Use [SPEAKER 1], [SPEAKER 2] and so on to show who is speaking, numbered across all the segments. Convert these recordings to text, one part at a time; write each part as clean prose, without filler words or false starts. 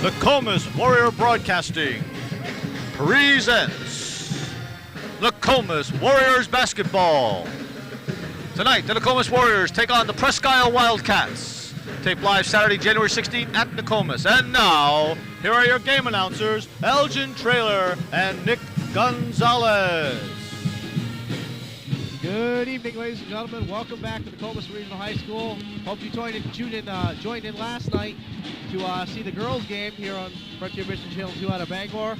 [SPEAKER 1] Nokomis Warrior Broadcasting presents Nokomis Warriors Basketball. Tonight, the Nokomis Warriors take on the Presque Isle Wildcats. Taped live Saturday, January 16th at Nokomis. And now, here are your game announcers, Elgin Traylor and Nick Gonzalez.
[SPEAKER 2] Good evening, ladies and gentlemen. Welcome back to Nokomis Regional High School. Hope you joined in last night to see the girls' game here on Frontier Mission Channel 2 out of Bangor.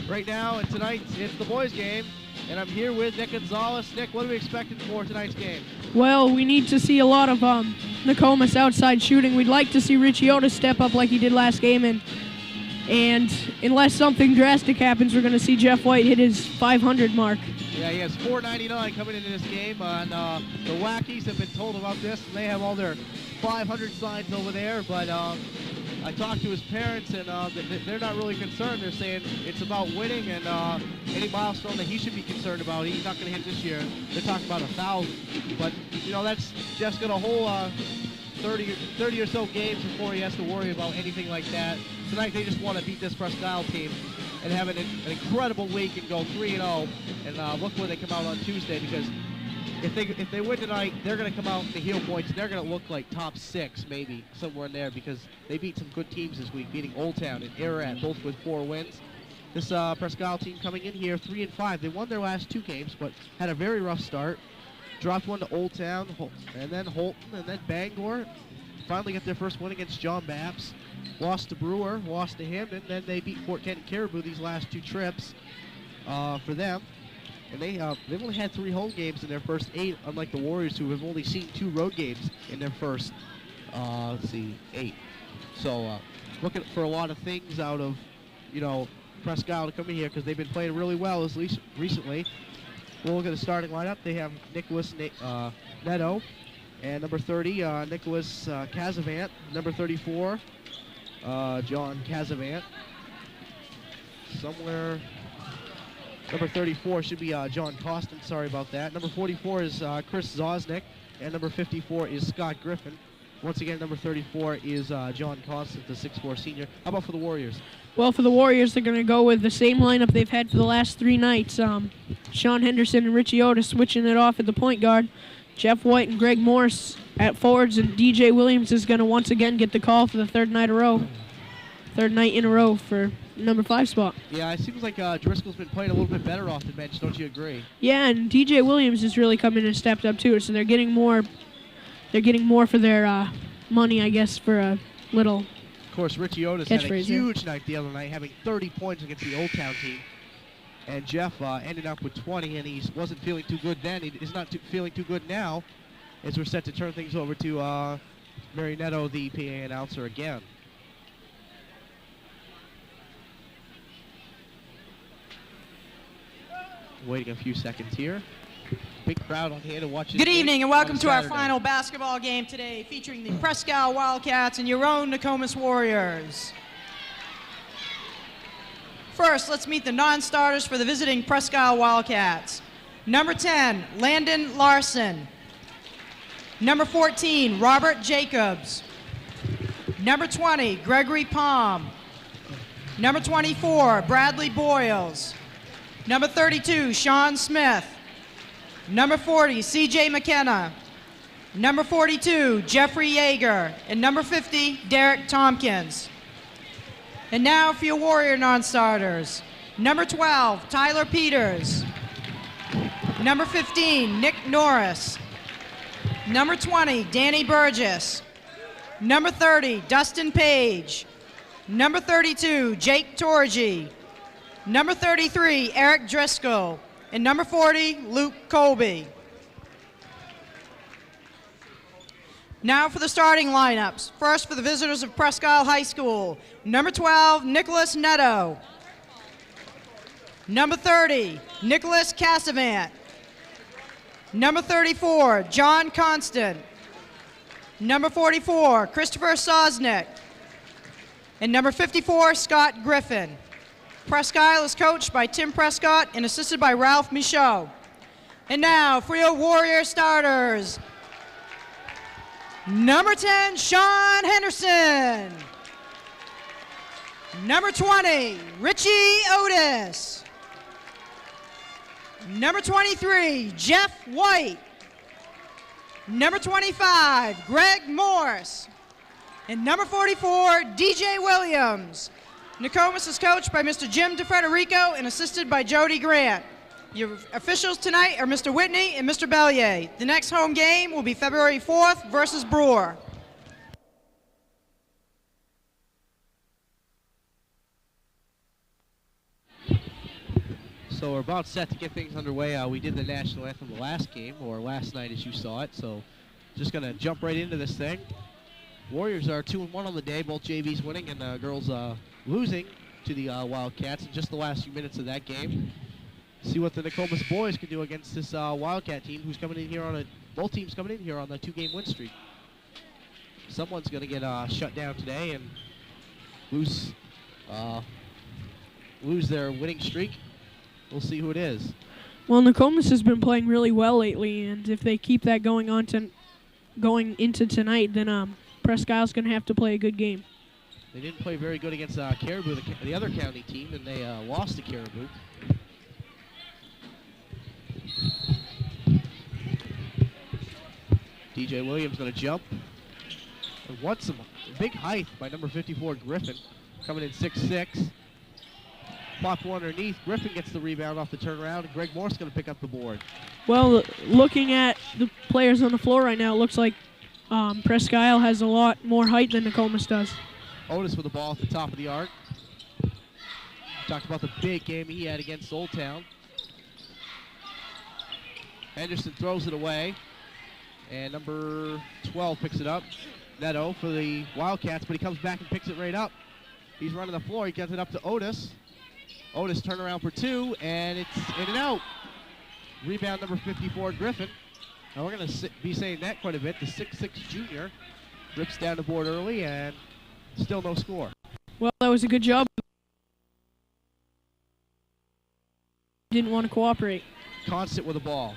[SPEAKER 2] Right now and tonight, it's the boys' game, and I'm here with Nick Gonzalez. Nick, what are we expecting for tonight's game?
[SPEAKER 3] Well, we need to see a lot of Nokomis outside shooting. We'd like to see Richie Otis step up like he did last game, and unless something drastic happens, we're going to see Jeff White hit his 500 mark.
[SPEAKER 2] Yeah, he has 499 coming into this game, and the Wackies have been told about this, and they have all their 500 signs over there, but I talked to his parents, and they're not really concerned. They're saying it's about winning, and any milestone that he should be concerned about, he's not going to hit this year. They're talking about 1,000, but, you know, that's just got a whole 30 or so games before he has to worry about anything like that. Tonight, they just want to beat this Presque Isle team and have an incredible week and go 3-0, and look where they come out on Tuesday, because if they win tonight, they're going to come out in the heel points, and they're going to look like top 6, maybe, somewhere in there, because they beat some good teams this week, beating Old Town and Ararat, both with 4 wins. This Presque Isle team coming in here 3-5. They won their last 2 games, but had a very rough start. Dropped one to Old Town, and then Holton, and then Bangor. Finally got their first win against John Babs. Lost to Brewer, lost to Hamden, then they beat Fort Kent and Caribou these last 2 trips for them. And they've only had 3 home games in their first 8, unlike the Warriors, who have only seen 2 road games in their first, 8. So looking for a lot of things out of, Presque Isle to come in here, because they've been playing really well at least recently. We'll look at the starting lineup. They have Nicholas Neto, and number 30, Nicholas Casavant. Number 34, John Casavant. Somewhere, number 34 should be John Costin. Sorry about that. Number 44 is Chris Zosnick, and number 54 is Scott Griffin. Once again, number 34 is John Constant, the 6'4 senior. How about for the Warriors?
[SPEAKER 3] Well, for the Warriors, they're going to go with the same lineup they've had for the last 3 nights. Sean Henderson and Richie Otis switching it off at the point guard. Jeff White and Greg Morris at forwards, and DJ Williams is going to once again get the call for the third night in a row for number 5 spot. Yeah, it seems like
[SPEAKER 2] Driscoll's been playing a little bit better off the bench, don't you agree?
[SPEAKER 3] Yeah, and DJ Williams has really come in and stepped up too, so they're getting more for their money, I guess, for a little.
[SPEAKER 2] Of course, Richie Otis had a huge night the other night, having 30 points against the Old Town team. And Jeff ended up with 20, and he wasn't feeling too good then. He's not feeling too good now, as we're set to turn things over to Mary Neto, the PA announcer, again. Waiting a few seconds here. Big crowd on hand to watch.
[SPEAKER 4] Good evening and welcome to our final basketball game today, featuring the Presque Isle Wildcats and your own Nokomis Warriors. First, let's meet the non-starters for the visiting Presque Isle Wildcats. Number 10, Landon Larson. Number 14, Robert Jacobs. Number 20, Gregory Palm. Number 24, Bradley Boyles. Number 32, Sean Smith. Number 40, CJ McKenna. Number 42, Jeffrey Yeager. And number 50, Derek Tompkins. And now for your Warrior non-starters. Number 12, Tyler Peters. Number 15, Nick Norris. Number 20, Danny Burgess. Number 30, Dustin Page. Number 32, Jake Torgy. Number 33, Eric Driscoll. And number 40, Luke Colby. Now for the starting lineups. First for the visitors of Presque Isle High School. Number 12, Nicholas Neto. Number 30, Nicholas Casavant. Number 34, John Constant. Number 44, Christopher Sosnick. And number 54, Scott Griffin. Presque Isle is coached by Tim Prescott and assisted by Ralph Michaud. And now for your Warrior starters. Number 10, Sean Henderson. Number 20, Richie Otis. Number 23, Jeff White. Number 25, Greg Morse. And number 44, DJ Williams. Nokomis is coached by Mr. Jim DeFrederico and assisted by Jody Grant. Your officials tonight are Mr. Whitney and Mr. Bellier. The next home game will be February 4th versus Brewer.
[SPEAKER 2] So we're about set to get things underway. We did the national anthem the last game, or last night as you saw it, so just going to jump right into this thing. Warriors are 2-1 on the day, both JVs winning and girls losing to the Wildcats in just the last few minutes of that game. See what the Nokomis boys can do against this Wildcat team who's coming in here on both teams coming in here on the 2-game win streak. Someone's going to get shut down today and lose their winning streak. We'll see who it is.
[SPEAKER 3] Well, Nokomis has been playing really well lately, and if they keep that going into tonight, then Presque Isle's going to have to play a good game.
[SPEAKER 2] They didn't play very good against Caribou, the other county team, and they lost to Caribou. DJ Williams going to jump. And wants some big height by number 54, Griffin, coming in 6'6". Pop one underneath. Griffin gets the rebound off the turnaround, and Greg Morse going to pick up the board.
[SPEAKER 3] Well, looking at the players on the floor right now, it looks like Presque Isle has a lot more height than Nokomis does.
[SPEAKER 2] Otis with the ball at the top of the arc. Talked about the big game he had against Old Town. Henderson throws it away, and number 12 picks it up. Neto for the Wildcats, but he comes back and picks it right up. He's running the floor. He gets it up to Otis. Otis turnaround for two, and it's in and out. Rebound number 54, Griffin. Now we're going to be saying that quite a bit. The 6'6 junior rips down the board early, and still no score.
[SPEAKER 3] Well, that was a good job. Didn't want to cooperate.
[SPEAKER 2] Constant with the ball.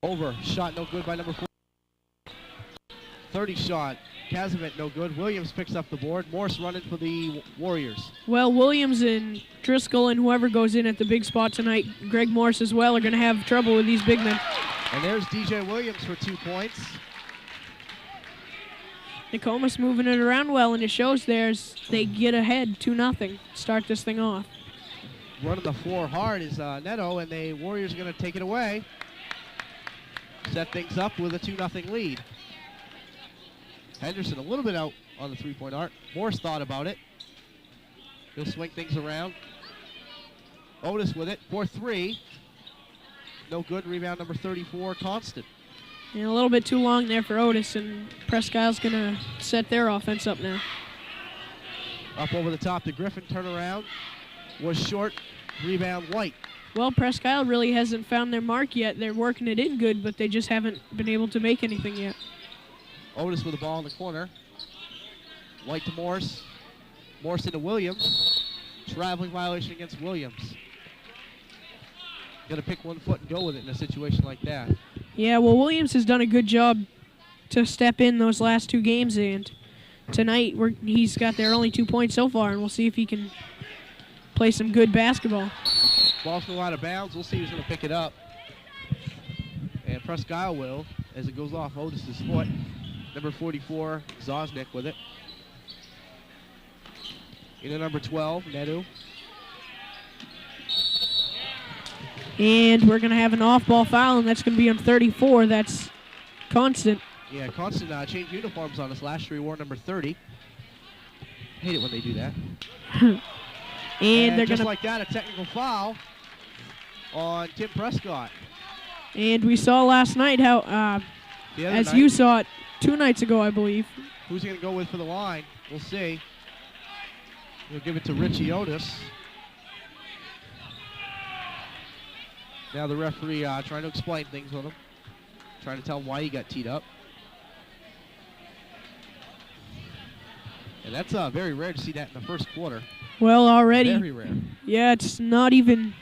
[SPEAKER 2] Over. Shot no good by number 4. 30 shot. Kazimit no good. Williams picks up the board. Morse running for the Warriors.
[SPEAKER 3] Well, Williams and Driscoll and whoever goes in at the big spot tonight, Greg Morse as well, are going to have trouble with these big men.
[SPEAKER 2] And there's DJ Williams for 2 points.
[SPEAKER 3] Nokomis moving it around well, and it shows they get ahead 2-0. Start this thing off.
[SPEAKER 2] Running the floor hard is Neto, and the Warriors are going to take it away. Set things up with a 2-0 lead. Henderson a little bit out on the three-point arc. Morse thought about it. He'll swing things around. Otis with it for 3. No good. Rebound number 34, Constant.
[SPEAKER 3] And a little bit too long there for Otis, and Presque Isle's going to set their offense up now.
[SPEAKER 2] Up over the top to Griffin. Turnaround. Was short. Rebound White.
[SPEAKER 3] Well, Presque Isle really hasn't found their mark yet. They're working it in good, but they just haven't been able to make anything yet.
[SPEAKER 2] Otis with the ball in the corner. White to Morse. Morse into Williams. Traveling violation against Williams. Got to pick one foot and go with it in a situation like that.
[SPEAKER 3] Yeah, well, Williams has done a good job to step in those last 2 games, and tonight he's got their only 2 points so far, and we'll see if he can play some good basketball.
[SPEAKER 2] Ball's going out of bounds. We'll see who's going to pick it up. And Presque Isle will, as it goes off Otis's foot. Number 44, Zosnick with it. Into number 12, Nedu.
[SPEAKER 3] And we're going to have an off-ball foul, and that's going to be on 34. That's Constant.
[SPEAKER 2] Yeah, Constant changed uniforms on us last year. He wore number 30. Hate it when they do that.
[SPEAKER 3] and they're
[SPEAKER 2] just
[SPEAKER 3] going
[SPEAKER 2] like that, a technical foul on Tim Prescott.
[SPEAKER 3] And we saw last night how, you saw it 2 nights ago, I believe.
[SPEAKER 2] Who's he going to go with for the line? We'll see. We'll give it to Richie Otis. Now the referee trying to explain things with him. Trying to tell him why he got teed up. And that's very rare to see that in the first quarter.
[SPEAKER 3] Well, already.
[SPEAKER 2] Very rare.
[SPEAKER 3] Yeah, it's not even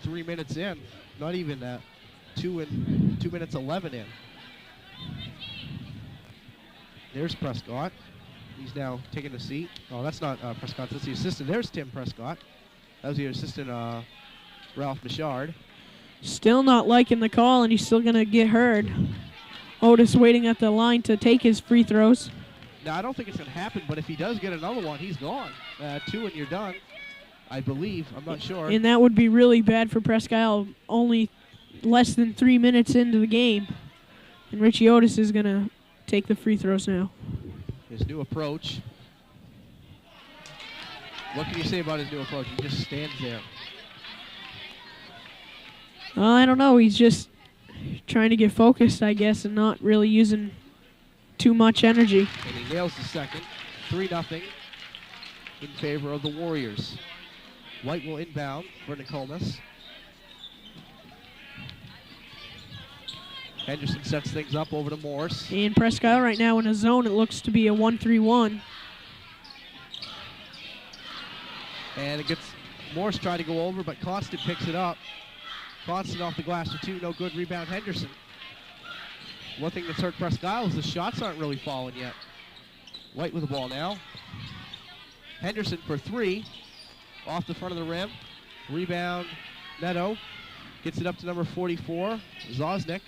[SPEAKER 2] 3 minutes in. Not even 2 minutes 11 in. There's Prescott. He's now taking a seat. Oh, that's not Prescott. That's the assistant. There's Tim Prescott. That was the assistant, Ralph Bichard.
[SPEAKER 3] Still not liking the call, and he's still going to get heard. Otis waiting at the line to take his free throws.
[SPEAKER 2] Now, I don't think it's going to happen, but if he does get another one, he's gone. 2 and you're done, I believe. I'm not sure.
[SPEAKER 3] And that would be really bad for Presque Isle. Only less than 3 minutes into the game. And Richie Otis is going to take the free throws now.
[SPEAKER 2] His new approach. What can you say about his new approach? He just stands there.
[SPEAKER 3] I don't know. He's just trying to get focused, I guess, and not really using too much energy.
[SPEAKER 2] And he nails the second. 3-0 in favor of the Warriors. White will inbound for Nokomis. Henderson sets things up over to Morse.
[SPEAKER 3] And Presque Isle right now in a zone. It looks to be a 1-3-1.
[SPEAKER 2] And it gets Morse trying to go over, but Constant picks it up. Constant off the glass for 2, no good. Rebound Henderson. One thing that's hurt Presque Isle is the shots aren't really falling yet. White with the ball now. Henderson for 3, off the front of the rim. Rebound Neto. Gets it up to number 44, Zosnick.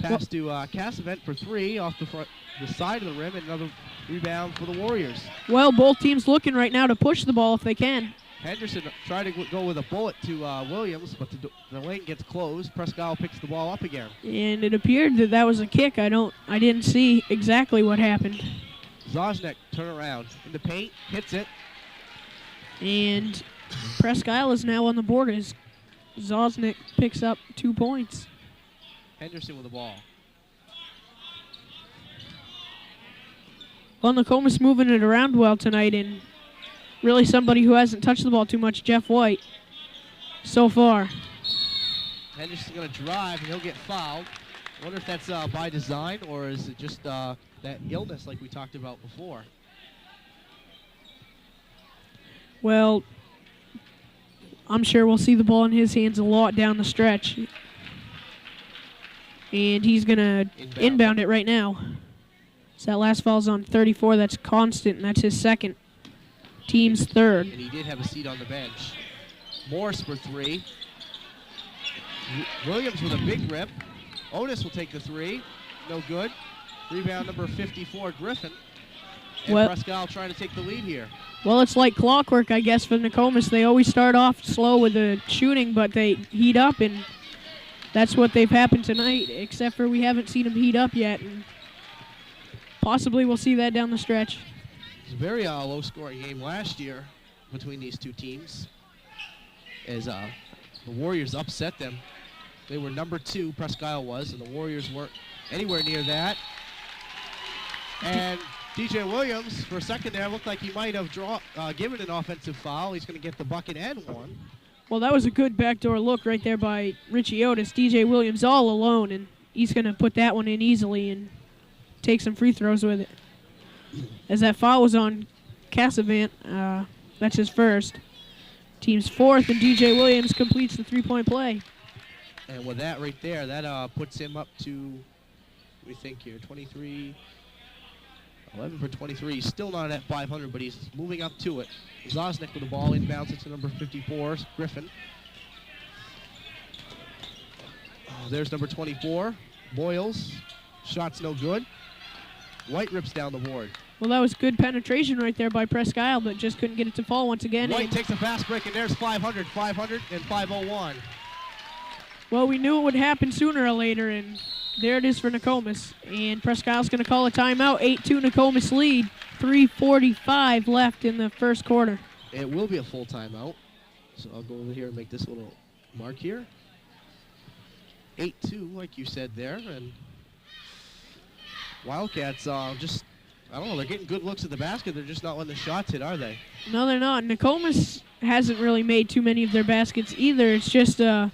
[SPEAKER 2] Pass to Cassavent for 3 off the side of the rim, and another rebound for the Warriors.
[SPEAKER 3] Well, both teams looking right now to push the ball if they can.
[SPEAKER 2] Henderson tried to go with a bullet to Williams, but the lane gets closed. Presque Isle picks the ball up again.
[SPEAKER 3] And it appeared that that was a kick. I didn't see exactly what happened.
[SPEAKER 2] Zosnick turn around in the paint, hits it.
[SPEAKER 3] And Presque Isle is now on the board as Zosnick picks up 2 points.
[SPEAKER 2] Henderson with the ball.
[SPEAKER 3] Well, Nokomis moving it around well tonight, and really somebody who hasn't touched the ball too much, Jeff White, so far.
[SPEAKER 2] Henderson's going to drive, and he'll get fouled. I wonder if that's by design, or is it just that illness like we talked about before?
[SPEAKER 3] Well, I'm sure we'll see the ball in his hands a lot down the stretch. And he's going to inbound it right now. So that last foul's on 34. That's Constant, and that's his second. Team's third.
[SPEAKER 2] And he did have a seat on the bench. Morse for 3. Williams with a big rip. Otis will take the 3. No good. Rebound number 54, Griffin. And Presque Isle trying to take the lead here.
[SPEAKER 3] Well, it's like clockwork, I guess, for Nokomis. They always start off slow with the shooting, but they heat up, and that's what they've happened tonight, except for we haven't seen them heat up yet. And possibly we'll see that down the stretch.
[SPEAKER 2] It was a very low-scoring game last year between these two teams as the Warriors upset them. They were number 2, Presque Isle was, and the Warriors weren't anywhere near that. And DJ Williams, for a second there, looked like he might have given an offensive foul. He's going to get the bucket and one.
[SPEAKER 3] Well, that was a good backdoor look right there by Richie Otis. DJ Williams all alone, and he's going to put that one in easily and take some free throws with it. As that foul was on Cassavant, that's his first. Team's fourth, and DJ Williams completes the 3-point play.
[SPEAKER 2] And with that right there, that puts him up to, we think here, 23, 11 for 23. He's still not at 500, but he's moving up to it. Zosnick with the ball, inbounds it to number 54, Griffin. There's number 24, Boyles. Shot's no good. White rips down the board.
[SPEAKER 3] Well, that was good penetration right there by Presque Isle, but just couldn't get it to fall once again.
[SPEAKER 2] White takes a fast break, and there's 500, 500, and 501.
[SPEAKER 3] Well, we knew it would happen sooner or later, and there it is for Nokomis. And Presque Isle's going to call a timeout. 8-2 Nokomis lead. 3:45 left in the first quarter.
[SPEAKER 2] It will be a full timeout. So I'll go over here and make this little mark here. 8-2, like you said there. And Wildcats just, I don't know, they're getting good looks at the basket. They're just not letting the shots hit, are they?
[SPEAKER 3] No, they're not. Nokomis hasn't really made too many of their baskets either. It's just the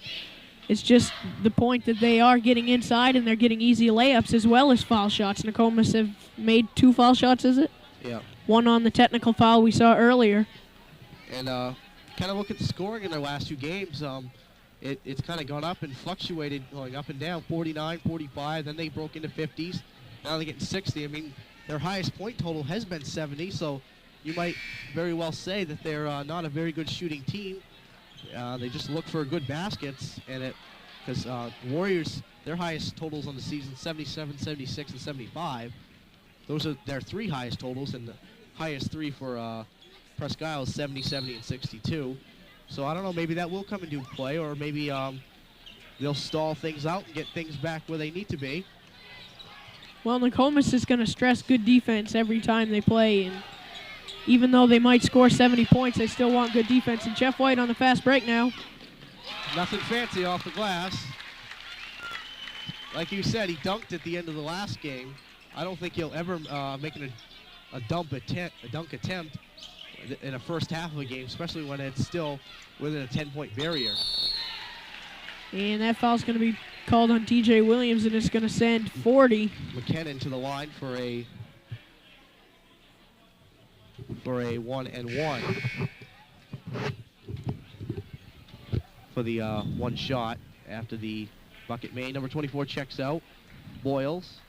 [SPEAKER 3] point that they are getting inside and they're getting easy layups as well as foul shots. Nokomis have made 2 foul shots, is it?
[SPEAKER 2] Yeah.
[SPEAKER 3] One on the technical foul we saw earlier.
[SPEAKER 2] And kind of look at the scoring in their last 2 games. It's kind of gone up and fluctuated, going up and down, 49, 45. Then they broke into 50s. Now they're getting 60. I mean, their highest point total has been 70, so you might very well say that they're not a very good shooting team. They just look for good baskets, and because Warriors, their highest totals on the season, 77, 76, and 75. Those are their 3 highest totals, and the highest 3 for Presque Isle is 70, 70, and 62. So I don't know, maybe that will come into play, or maybe they'll stall things out and get things back where they need to be.
[SPEAKER 3] Well, Nokomis is going to stress good defense every time they play, and even though they might score 70 points, they still want good defense. And Jeff White on the fast break now.
[SPEAKER 2] Nothing fancy off the glass. Like you said, he dunked at the end of the last game. I don't think he'll ever make a dunk attempt in a first half of a game, especially when it's still within a 10-point barrier.
[SPEAKER 3] And that foul's going to be called on DJ Williams, and it's going to send 40.
[SPEAKER 2] McKinnon to the line for a 1-and-1 for the one shot after the bucket made. Number 24 checks out. Boyles.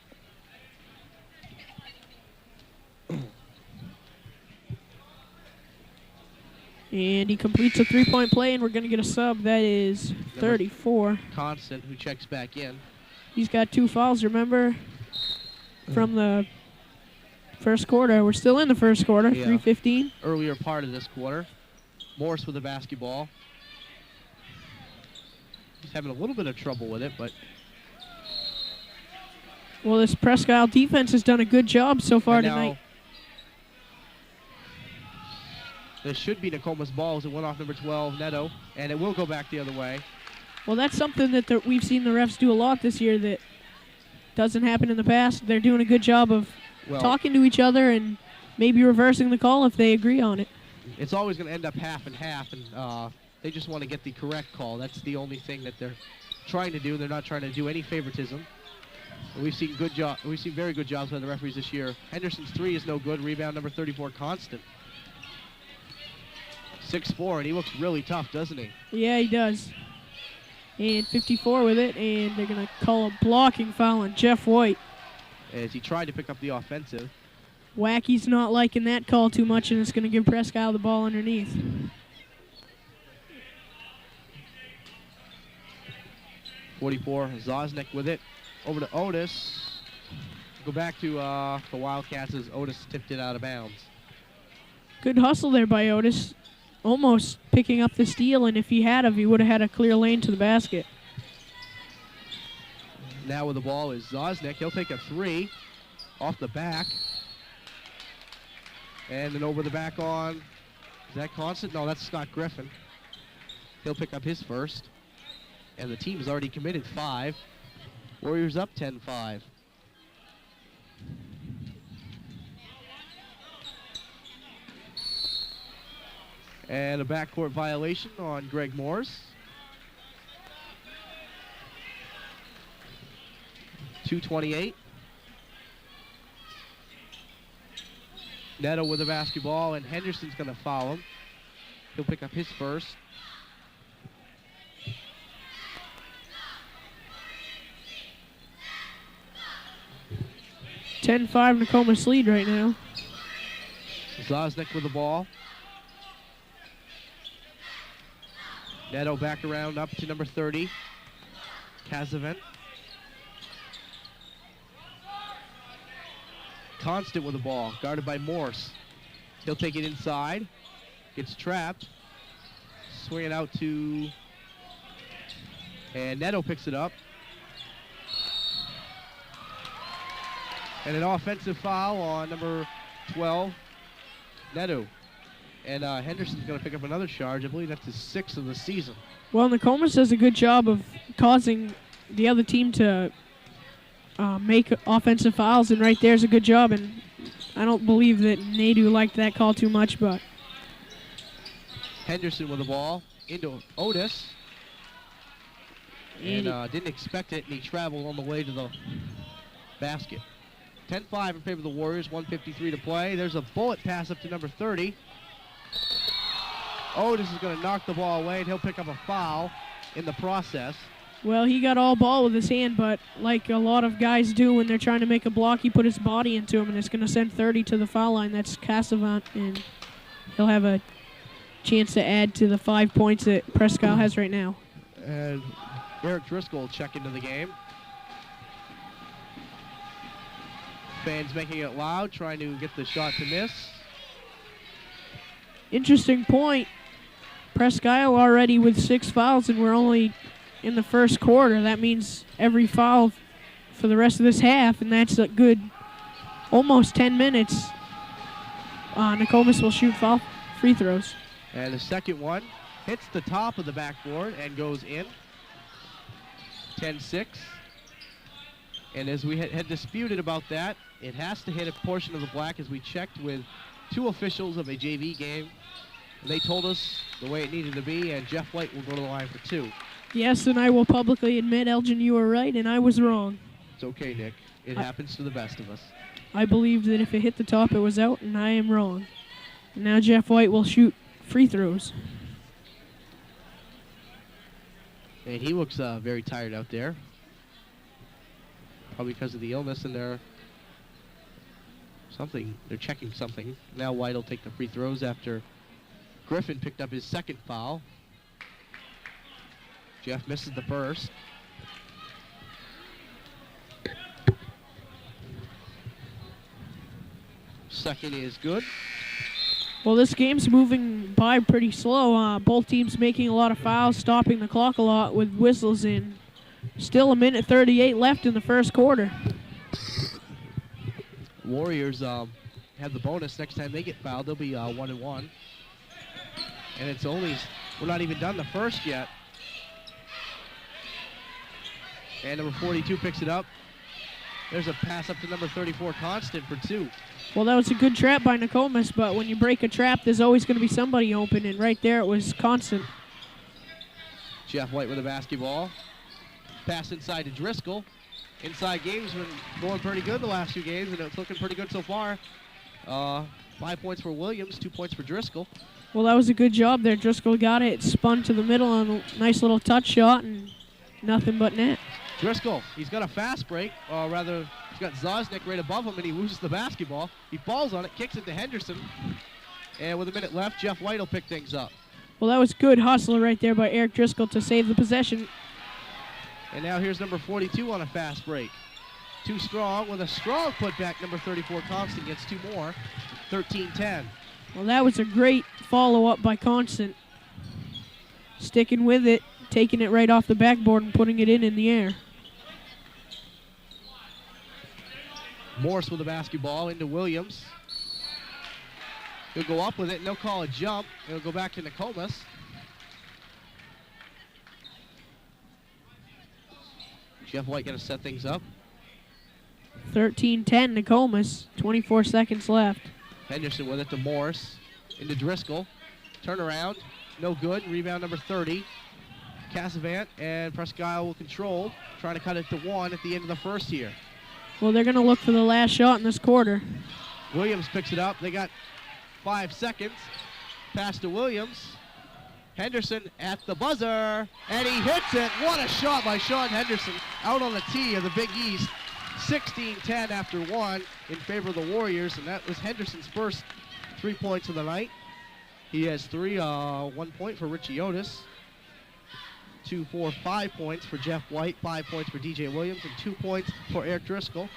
[SPEAKER 3] And he completes a 3-point play, and we're going to get a sub. That is 34.
[SPEAKER 2] Constant, who checks back in.
[SPEAKER 3] He's got 2 fouls, remember, from the first quarter. We're still in the first quarter,
[SPEAKER 2] Yeah.
[SPEAKER 3] 3:15.
[SPEAKER 2] Earlier part of this quarter. Morris with the basketball. He's having a little bit of trouble with it, but
[SPEAKER 3] Well, this Presque Isle defense has done a good job so far
[SPEAKER 2] and now
[SPEAKER 3] tonight.
[SPEAKER 2] this should be Nokomis' ball as it went off number 12, Neto, and it will go back the other way.
[SPEAKER 3] Well, that's something that we've seen the refs do a lot this year that doesn't happen in the past. They're doing a good job of talking to each other and maybe reversing the call if they agree on it.
[SPEAKER 2] It's always going to end up half and half, and they just want to get the correct call. That's the only thing that they're trying to do. They're not trying to do any favoritism. We've seen very good jobs by the referees this year. Henderson's 3 is no good. Rebound number 34, Constant. 6'4", and he looks really tough, doesn't he?
[SPEAKER 3] Yeah, he does. And 54 with it, and they're going to call a blocking foul on Jeff White.
[SPEAKER 2] As he tried to pick up the offensive.
[SPEAKER 3] Wacky's not liking that call too much, and it's going to give Presque Isle the ball underneath.
[SPEAKER 2] .44, Zosnick with it. Over to Otis. Go back to the Wildcats as Otis tipped it out of bounds.
[SPEAKER 3] Good hustle there by Otis. Almost picking up the steal, and if he would have had a clear lane to the basket.
[SPEAKER 2] Now with the ball is Zosnick. He'll take a 3 off the back. And then over the back on, is that Constant? No, that's Scott Griffin. He'll pick up his first. And the team has already committed 5. Warriors up 10-5. And a backcourt violation on Greg Morris. 2:28. Neto with the basketball, and Henderson's going to foul him. He'll pick up his first.
[SPEAKER 3] (10-5) Nokomis lead right now.
[SPEAKER 2] Zosnick with the ball. Neto back around up to number 30. Kazavin. Constant with the ball, guarded by Morse. He'll take it inside. Gets trapped. Swing it out to... And Neto picks it up. And an offensive foul on number 12, Neto. And Henderson's going to pick up another charge. I believe that's his 6th of the season.
[SPEAKER 3] Well, Nokomis does a good job of causing the other team to make offensive fouls, and right there's a good job. And I don't believe that Nadu liked that call too much, but
[SPEAKER 2] Henderson with the ball into Otis. And didn't expect it, and he traveled on the way to the basket. 10-5 in favor of the Warriors, 1:53 to play. There's a bullet pass up to number 30. Otis is going to knock the ball away, and he'll pick up a foul in the process.
[SPEAKER 3] Well, he got all ball with his hand, but like a lot of guys do when they're trying to make a block, he put his body into him, and it's going to send 30 to the foul line. That's Casavant, and he'll have a chance to add to the 5 points that Presque Isle has right now.
[SPEAKER 2] And Eric Driscoll will check into the game. Fans making it loud, trying to get the shot to miss.
[SPEAKER 3] Interesting point. Presque Isle already with 6 fouls, and we're only in the first quarter. That means every foul for the rest of this half, and that's a good almost 10 minutes. Nokomis will shoot foul free throws.
[SPEAKER 2] And the second one hits the top of the backboard and goes in. 10-6. And as we had disputed about that, it has to hit a portion of the black, as we checked with 2 officials of a JV game. And they told us the way it needed to be, and Jeff White will go to the line for 2.
[SPEAKER 3] Yes, and I will publicly admit, Elgin, you were right, and I was wrong.
[SPEAKER 2] It's okay, Nick. It happens to the best of us.
[SPEAKER 3] I believed that if it hit the top, it was out, and I am wrong. And now Jeff White will shoot free throws.
[SPEAKER 2] And he looks very tired out there. Probably because of the illness, and they're checking something. Now White will take the free throws after Griffin picked up his second foul. Jeff misses the first. Second is good.
[SPEAKER 3] Well, this game's moving by pretty slow. Both teams making a lot of fouls, stopping the clock a lot with whistles in. Still a minute 38 left in the first quarter.
[SPEAKER 2] Warriors have the bonus. Next time they get fouled, they'll be 1-1. And it's only, we're not even done the first yet. And number 42 picks it up. There's a pass up to number 34, Constant, for 2.
[SPEAKER 3] Well, that was a good trap by Nokomis, but when you break a trap, there's always going to be somebody open, and right there it was Constant.
[SPEAKER 2] Jeff White with the basketball. Pass inside to Driscoll. Inside game's been going pretty good the last 2 games, and it's looking pretty good so far. 5 points for Williams, 2 points for Driscoll.
[SPEAKER 3] Well, that was a good job there. Driscoll got it, spun to the middle on a nice little touch shot, and nothing but net.
[SPEAKER 2] Driscoll, he's got a fast break, or rather, he's got Zosnick right above him, and he loses the basketball. He falls on it, kicks it to Henderson, and with a minute left, Jeff White will pick things up.
[SPEAKER 3] Well, that was good hustle right there by Eric Driscoll to save the possession.
[SPEAKER 2] And now here's number 42 on a fast break. Too strong with a strong putback. Number 34, Constant, gets 2 more. 13-10.
[SPEAKER 3] Well, that was a great follow-up by Constant. Sticking with it, taking it right off the backboard and putting it in the air.
[SPEAKER 2] Morse with the basketball into Williams. He'll go up with it, and they'll call a jump. It'll go back to Nokomis. Jeff White going to set things up.
[SPEAKER 3] 13-10 Nokomis, 24 seconds left.
[SPEAKER 2] Henderson with it to Morse. Into Driscoll. Turnaround, no good. Rebound number 30. Casavant and Presque Isle will control. Trying to cut it to 1 at the end of the first here.
[SPEAKER 3] Well, they're going to look for the last shot in this quarter.
[SPEAKER 2] Williams picks it up. They got 5 seconds. Pass to Williams. Henderson at the buzzer, and he hits it. What a shot by Sean Henderson out on the tee of the Big East. 16-10 after 1 in favor of the Warriors, and that was Henderson's first 3 points of the night. He has 1 point for Richie Otis, 2, 4, 5 points for Jeff White, 5 points for DJ Williams, and 2 points for Eric Driscoll.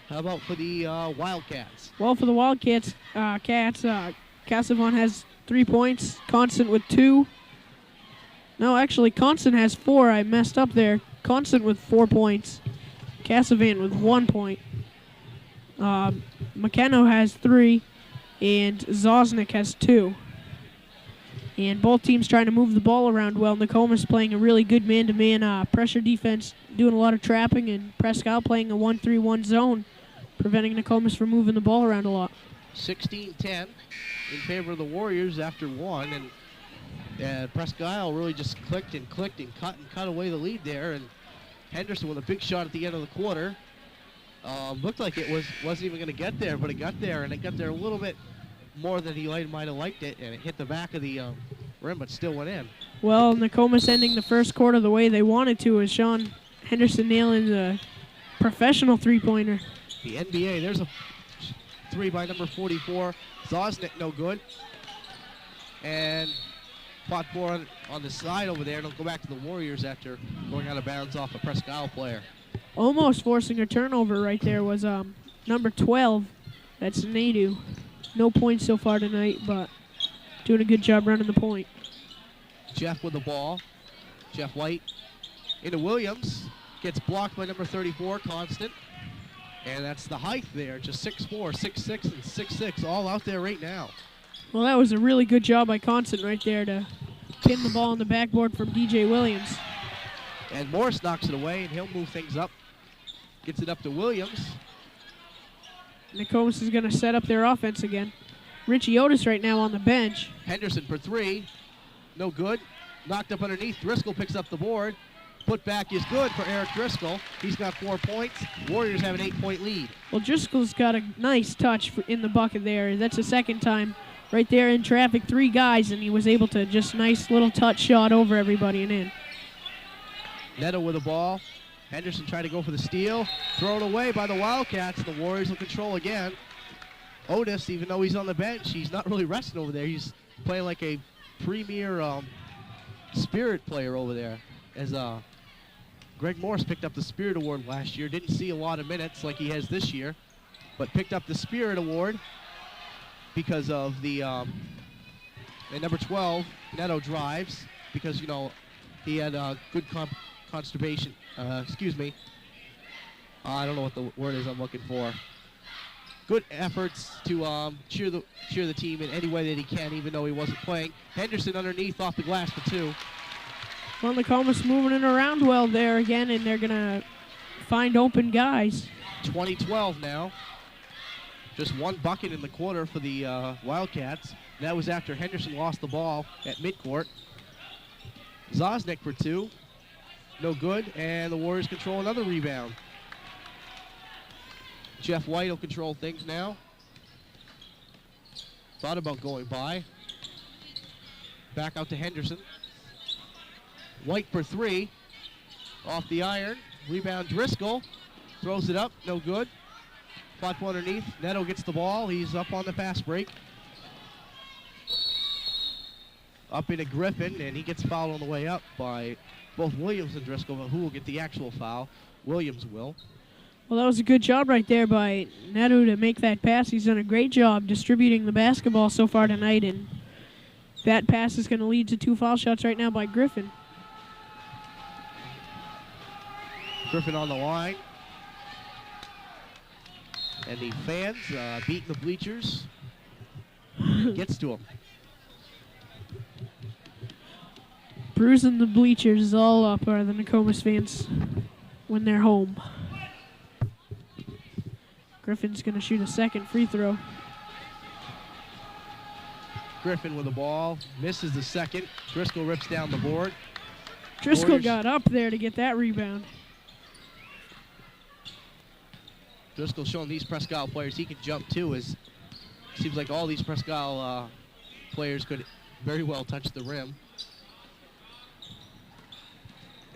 [SPEAKER 2] How about for the Wildcats?
[SPEAKER 3] Well, for the Wildcats, Casavant has 3 points, Constant with 2. No, actually, Constant has 4. I messed up there. Constant with 4 points. Casavant with 1 point. McKenna has 3, and Zosnick has 2. And both teams trying to move the ball around well. Nokomis playing a really good man-to-man pressure defense, doing a lot of trapping, and Presque Isle playing a 1-3-1 zone, preventing Nokomis from moving the ball around a lot.
[SPEAKER 2] 16-10 in favor of the Warriors after 1, and Presque Isle really just clicked and cut away the lead there, and Henderson with a big shot at the end of the quarter. Looked like it wasn't even going to get there, but it got there, and it got there a little bit more than he might have liked it, and it hit the back of the rim, but still went in.
[SPEAKER 3] Well, Nokomis ending the first quarter the way they wanted to is Sean Henderson nailing the professional three-pointer.
[SPEAKER 2] The NBA, there's a three by number 44. Zosnick, no good. And pot four on the side over there. It'll go back to the Warriors after going out of bounds off a Presque Isle player.
[SPEAKER 3] Almost forcing a turnover right there was number 12. That's Nadu. No points so far tonight, but doing a good job running the point.
[SPEAKER 2] Jeff with the ball. Jeff White into Williams. Gets blocked by number 34, Constant. And that's the height there. Just 6'4", 6'6", and 6'6", all out there right now.
[SPEAKER 3] Well, that was a really good job by Constant right there to pin the ball on the backboard from DJ Williams.
[SPEAKER 2] And Morris knocks it away, and he'll move things up. Gets it up to Williams.
[SPEAKER 3] Nokomis is going to set up their offense again. Richie Otis right now on the bench.
[SPEAKER 2] Henderson for three. No good. Knocked up underneath. Driscoll picks up the board. Put back is good for Eric Driscoll. He's got 4 points. Warriors have an 8-point lead.
[SPEAKER 3] Well, Driscoll's got a nice touch in the bucket there. That's the second time right there in traffic. 3 guys, and he was able to just nice little touch shot over everybody and in.
[SPEAKER 2] Neto with the ball. Henderson tried to go for the steal. Thrown away by the Wildcats. The Warriors will control again. Otis, even though he's on the bench, he's not really resting over there. He's playing like a premier Spirit player over there. As Greg Morris picked up the Spirit Award last year. Didn't see a lot of minutes like he has this year, but picked up the Spirit Award because of the number 12, Neto drives, because, you know, he had good conservation. Excuse me. I don't know what the word is I'm looking for. Good efforts to cheer the team in any way that he can, even though he wasn't playing. Henderson underneath off the glass for 2.
[SPEAKER 3] Well, Nokomis moving it around well there again, and they're going to find open guys.
[SPEAKER 2] 20-12 now. Just 1 bucket in the quarter for the Wildcats. That was after Henderson lost the ball at midcourt. Zosnick for 2. No good, and the Warriors control another rebound. Jeff White will control things now. Thought about going by. Back out to Henderson. White for 3. Off the iron. Rebound Driscoll. Throws it up. No good. Pot underneath. Neto gets the ball. He's up on the fast break. Up into Griffin, and he gets fouled on the way up by both Williams and Driscoll, but who will get the actual foul? Williams will.
[SPEAKER 3] Well, that was a good job right there by Neto to make that pass. He's done a great job distributing the basketball so far tonight, and that pass is going to lead to 2 foul shots right now by Griffin.
[SPEAKER 2] Griffin on the line. And the fans beating the bleachers. Gets to him.
[SPEAKER 3] Bruising the bleachers all up are the Nokomis fans when they're home. Griffin's going to shoot a second free throw.
[SPEAKER 2] Griffin with the ball. Misses the second. Driscoll rips down the board.
[SPEAKER 3] Driscoll
[SPEAKER 2] Warriors
[SPEAKER 3] got up there to get that rebound.
[SPEAKER 2] Driscoll showing these Presque Isle players he can jump too. As seems like all these Presque Isle players could very well touch the rim.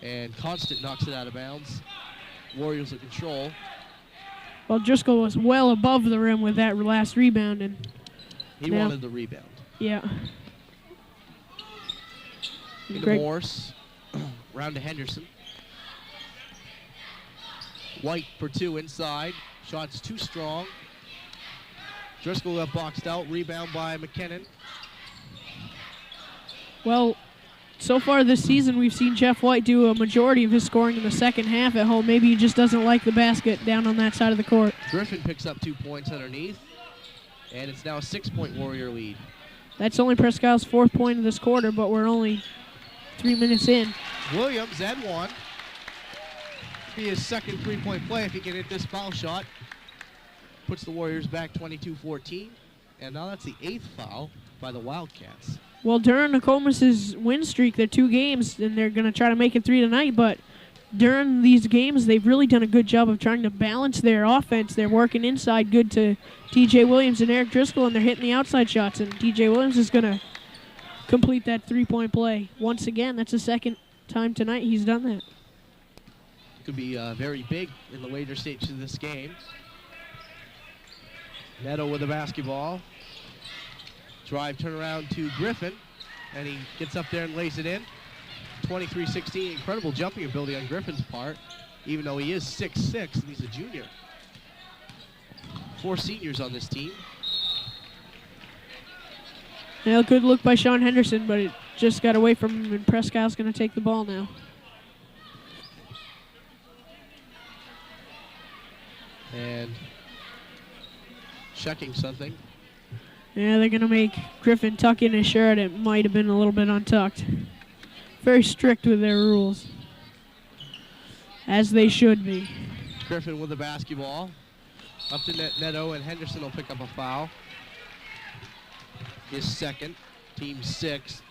[SPEAKER 2] And Constant knocks it out of bounds. Warriors in control.
[SPEAKER 3] Well, Driscoll was well above the rim with that last rebound, and
[SPEAKER 2] he wanted the rebound.
[SPEAKER 3] Yeah.
[SPEAKER 2] Into Morse. Round to Henderson. White for 2 inside. Shot's too strong. Driscoll got boxed out. Rebound by McKinnon.
[SPEAKER 3] Well, so far this season, we've seen Jeff White do a majority of his scoring in the second half at home. Maybe he just doesn't like the basket down on that side of the court.
[SPEAKER 2] Griffin picks up 2 points underneath. And it's now a 6-point Warrior lead.
[SPEAKER 3] That's only Presque Isle's 4th point of this quarter, but we're only 3 minutes in.
[SPEAKER 2] Williams and 1. Be his second 3-point play if he can hit this foul shot. Puts the Warriors back 22-14. And now that's the 8th foul by the Wildcats.
[SPEAKER 3] Well, during Nokomis' win streak, they're 2 games, and they're going to try to make it 3 tonight, but during these games, they've really done a good job of trying to balance their offense. They're working inside good to DJ Williams and Eric Driscoll, and they're hitting the outside shots, and DJ Williams is going to complete that three-point play. Once again, that's the second time tonight he's done that.
[SPEAKER 2] Could be very big in the later stages of this game. Neto with the basketball. Drive, turn around to Griffin, and he gets up there and lays it in. 23-16, incredible jumping ability on Griffin's part, even though he is 6'6", and he's a junior. 4 seniors on this team.
[SPEAKER 3] Yeah, good look by Sean Henderson, but it just got away from him, and Presque Isle's going to take the ball now.
[SPEAKER 2] And checking something.
[SPEAKER 3] Yeah, they're going to make Griffin tuck in his shirt. It might have been a little bit untucked. Very strict with their rules, as they should be.
[SPEAKER 2] Griffin with the basketball. Up to Neto, and Henderson will pick up a foul. His second, team 6.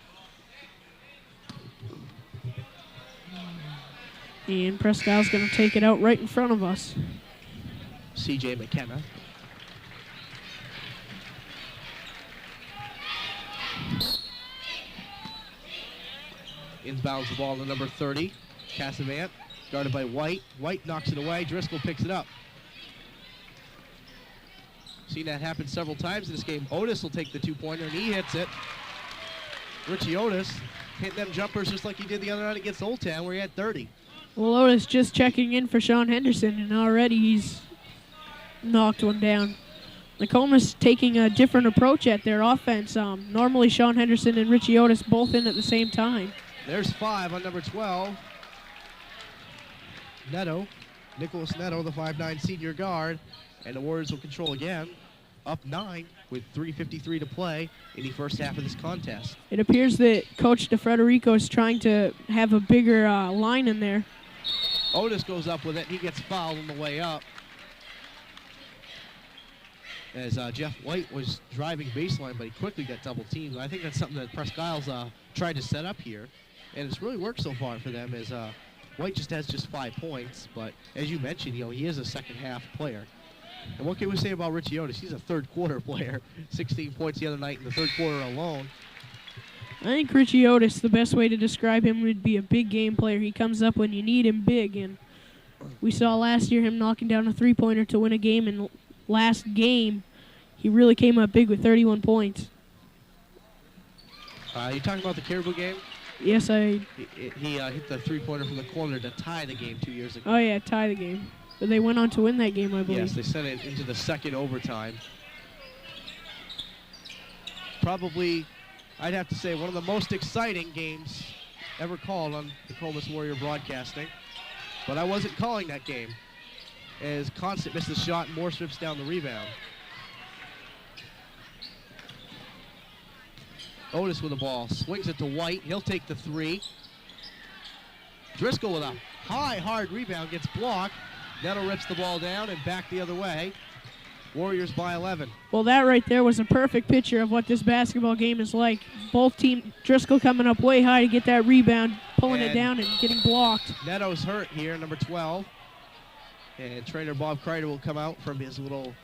[SPEAKER 3] And Presque Isle's going to take it out right in front of us.
[SPEAKER 2] C.J. McKenna. Inbounds the ball to number 30, Cassavant, guarded by White. White knocks it away. Driscoll picks it up. Seen that happen several times in this game. Otis will take the two-pointer, and he hits it. Richie Otis hitting them jumpers just like he did the other night against Old Town, where he had 30.
[SPEAKER 3] Well, Otis just checking in for Sean Henderson, and already he's knocked one down. Nokomis taking a different approach at their offense. Normally, Sean Henderson and Richie Otis both in at the same time.
[SPEAKER 2] There's 5 on number 12. Neto, Nicholas Neto, the 5'9" senior guard. And the Warriors will control again. Up 9 with 3:53 to play in the first half of this contest.
[SPEAKER 3] It appears that Coach DeFrederico is trying to have a bigger line in there.
[SPEAKER 2] Otis goes up with it. He gets fouled on the way up. As Jeff White was driving baseline, but he quickly got double teamed. I think that's something that Presque Isle's tried to set up here. And it's really worked so far for them, as White just has 5 points. But as you mentioned, he is a second half player. And what can we say about Richie Otis? He's a third quarter player. 16 points the other night in the third quarter alone.
[SPEAKER 3] I think Richie Otis, the best way to describe him would be a big game player. He comes up when you need him big. And we saw last year him knocking down a three-pointer to win a game. And last game, he really came up big with 31 points.
[SPEAKER 2] You talking about the Caribou game?
[SPEAKER 3] Yes,
[SPEAKER 2] He hit the three-pointer from the corner to tie the game 2 years ago.
[SPEAKER 3] Oh, yeah, tie the game. But they went on to win that game, I believe.
[SPEAKER 2] Yes, they sent it into the second overtime. Probably, I'd have to say, one of the most exciting games ever called on Nokomis Warrior Broadcasting. But I wasn't calling that game, as Constant missed the shot and Morse rips down the rebound. Otis with the ball, swings it to White. He'll take the 3. Driscoll with a high, hard rebound, gets blocked. Neto rips the ball down and back the other way. Warriors by 11.
[SPEAKER 3] Well, that right there was a perfect picture of what this basketball game is like. Both teams, Driscoll coming up way high to get that rebound, pulling it down and getting blocked.
[SPEAKER 2] Neto's hurt here, number 12. And trainer Bob Kreider will come out from his little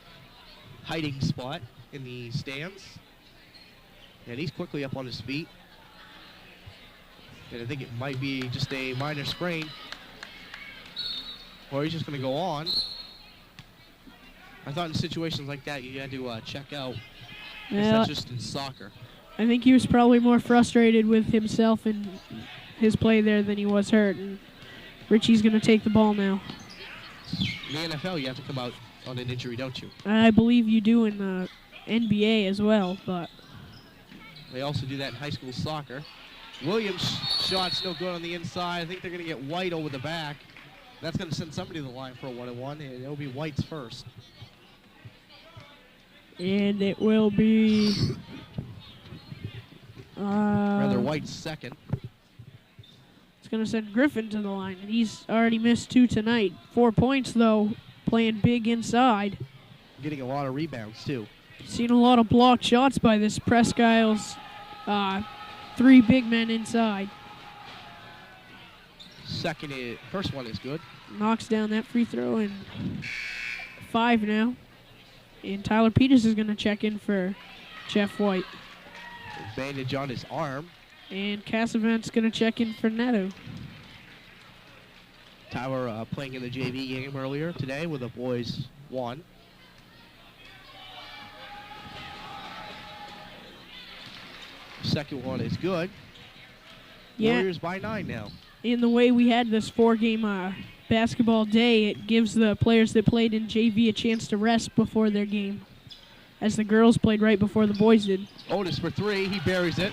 [SPEAKER 2] hiding spot in the stands. And he's quickly up on his feet. And I think it might be just a minor sprain. Or he's just going to go on. I thought in situations like that you had to check out.
[SPEAKER 3] Yeah,
[SPEAKER 2] that's just in soccer.
[SPEAKER 3] I think he was probably more frustrated with himself and his play there than he was hurt. And Richie's going to take the ball now.
[SPEAKER 2] In the NFL, you have to come out on an injury, don't you?
[SPEAKER 3] I believe you do in the NBA as well, but
[SPEAKER 2] they also do that in high school soccer. Williams' shot's no good on the inside. I think they're going to get White over the back. That's going to send somebody to the line for a 1-on-1, and it'll be White's first.
[SPEAKER 3] And it will be
[SPEAKER 2] rather White's second.
[SPEAKER 3] It's going to send Griffin to the line, and he's already missed 2 tonight. 4 points, though, playing big inside.
[SPEAKER 2] Getting a lot of rebounds, too.
[SPEAKER 3] Seen a lot of blocked shots by this Presque Isle's 3 big men inside.
[SPEAKER 2] First one is good.
[SPEAKER 3] Knocks down that free throw, and 5 now. And Tyler Peters is going to check in for Jeff White.
[SPEAKER 2] bandage on his arm.
[SPEAKER 3] And Cassavant's going to check in for Neto.
[SPEAKER 2] Tyler playing in the JV game earlier today with the boys 1. Second one is good.
[SPEAKER 3] Yeah.
[SPEAKER 2] Warriors by 9 now.
[SPEAKER 3] In the way we had this 4-game basketball day, it gives the players that played in JV a chance to rest before their game, as the girls played right before the boys did.
[SPEAKER 2] Otis for 3. He buries it.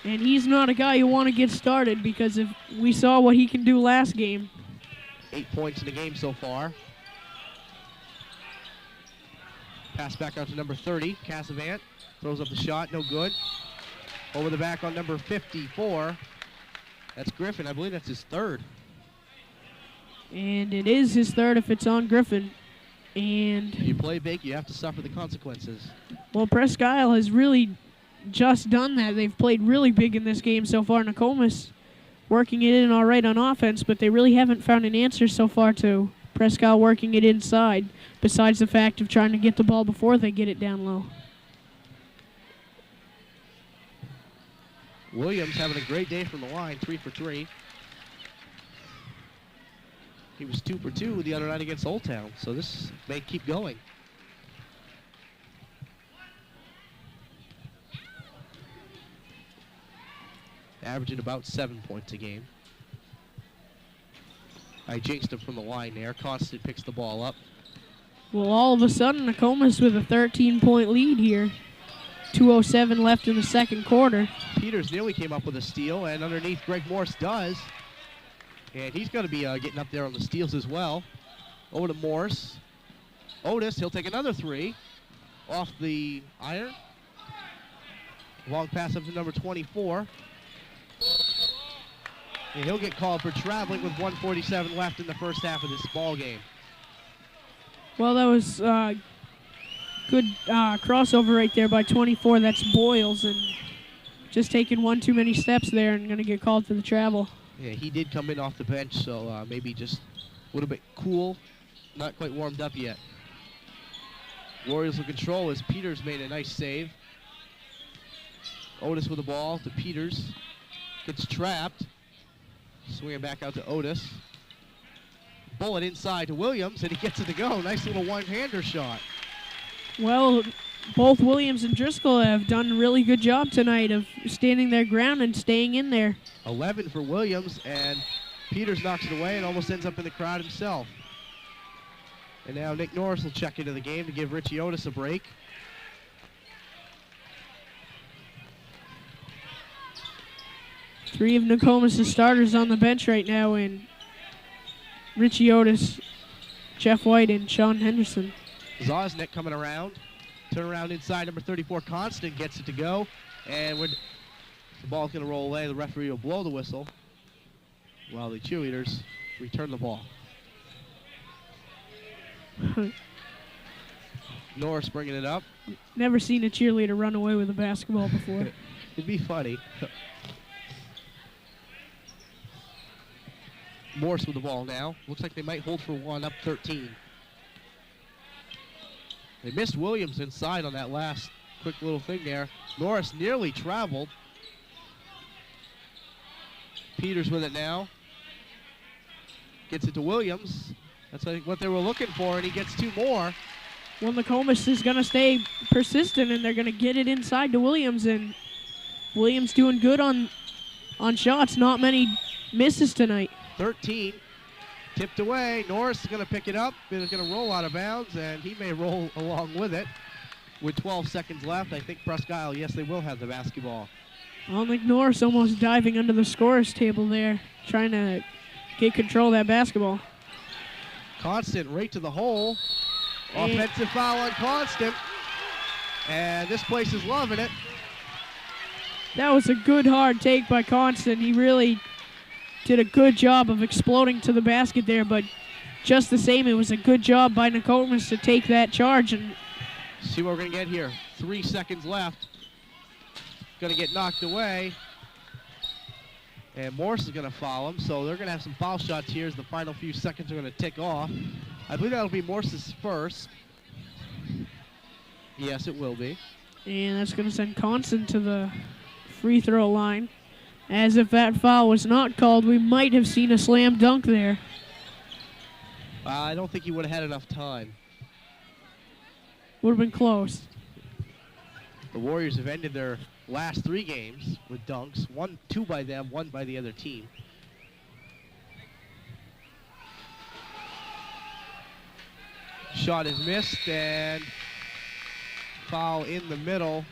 [SPEAKER 3] And he's not a guy you want to get started, because if we saw what he can do last game.
[SPEAKER 2] 8 points in the game so far. Pass back out to number 30, Cassavant. Throws up the shot, no good. Over the back on number 54. That's Griffin. I believe that's his third.
[SPEAKER 3] And it is his third if it's on Griffin. And
[SPEAKER 2] If you play big, you have to suffer the consequences.
[SPEAKER 3] well, Presque Isle has really just done that. They've played really big in this game so far. Nokomis working it in all right on offense, but they really haven't found an answer so far to Presque Isle working it inside, besides the fact of trying to get the ball before they get it down low.
[SPEAKER 2] Williams having a great day from the line, 3 for 3. He was 2 for 2 the other night against Old Town, so this may keep going. Averaging about 7 points a game. I jinxed him from the line there. Constant picks the ball up.
[SPEAKER 3] Well, all of a sudden, Nokomis with a 13-point lead here. 2:07 left in the second quarter.
[SPEAKER 2] Peters nearly came up with a steal, and underneath Greg Morse does. And he's going to be getting up there on the steals as well. Over to Morse. Otis, he'll take another 3 off the iron. Long pass up to number 24. And he'll get called for traveling with 1:47 left in the first half of this ball game.
[SPEAKER 3] Well, that was good crossover right there by 24. That's Boyles, and just taking one too many steps there and going to get called for the travel.
[SPEAKER 2] Yeah, he did come in off the bench, so maybe just a little bit cool, not quite warmed up yet. Warriors will control as Peters made a nice save. Otis with the ball to Peters. Gets trapped. Swinging back out to Otis. Bullet inside to Williams, and he gets it to go. Nice little one-hander shot.
[SPEAKER 3] Well, both Williams and Driscoll have done a really good job tonight of standing their ground and staying in there.
[SPEAKER 2] 11 for Williams, and Peters knocks it away and almost ends up in the crowd himself. And now Nick Norris will check into the game to give Richie Otis a break.
[SPEAKER 3] Three of Nokomis' starters on the bench right now, and Richie Otis, Jeff White, and Sean Henderson.
[SPEAKER 2] Zosnick coming around. Turn around inside, number 34, Constant gets it to go. And the ball's going to roll away. The referee will blow the whistle while the cheerleaders return the ball. Norris bringing it up.
[SPEAKER 3] Never seen a cheerleader run away with a basketball before.
[SPEAKER 2] It'd be funny. Morse with the ball now. Looks like they might hold for one, up 13. They missed Williams inside on that last quick little thing there. Norris nearly traveled. Peters with it now. Gets it to Williams. That's what they were looking for, and he gets 2 more.
[SPEAKER 3] Well, Nokomis is going to stay persistent, and they're going to get it inside to Williams, and Williams doing good on shots. Not many misses tonight.
[SPEAKER 2] 13. Tipped away. Norris is going to pick it up. It's going to roll out of bounds, and he may roll along with it. With 12 seconds left, I think Presque Isle, yes, they will have the basketball.
[SPEAKER 3] Well, Nick Norris almost diving under the scorer's table there, trying to get control of that basketball.
[SPEAKER 2] Constant right to the hole. Offensive foul on Constant. And this place is loving it.
[SPEAKER 3] That was a good hard take by Constant. He really did a good job of exploding to the basket there, but just the same, it was a good job by Nokomis to take that charge. And
[SPEAKER 2] see what we're going to get here. 3 seconds left. Going to get knocked away. And Morse is going to foul him, so they're going to have some foul shots here as the final few seconds are going to tick off. I believe that'll be Morse's first. Yes, it will be.
[SPEAKER 3] And that's going to send Constant to the free throw line. As if that foul was not called, we might have seen a slam dunk there.
[SPEAKER 2] I don't think he would have had enough time.
[SPEAKER 3] Would have been close.
[SPEAKER 2] The Warriors have ended their last 3 games with dunks. 2 by them, 1 by the other team. Shot is missed, and foul in the middle.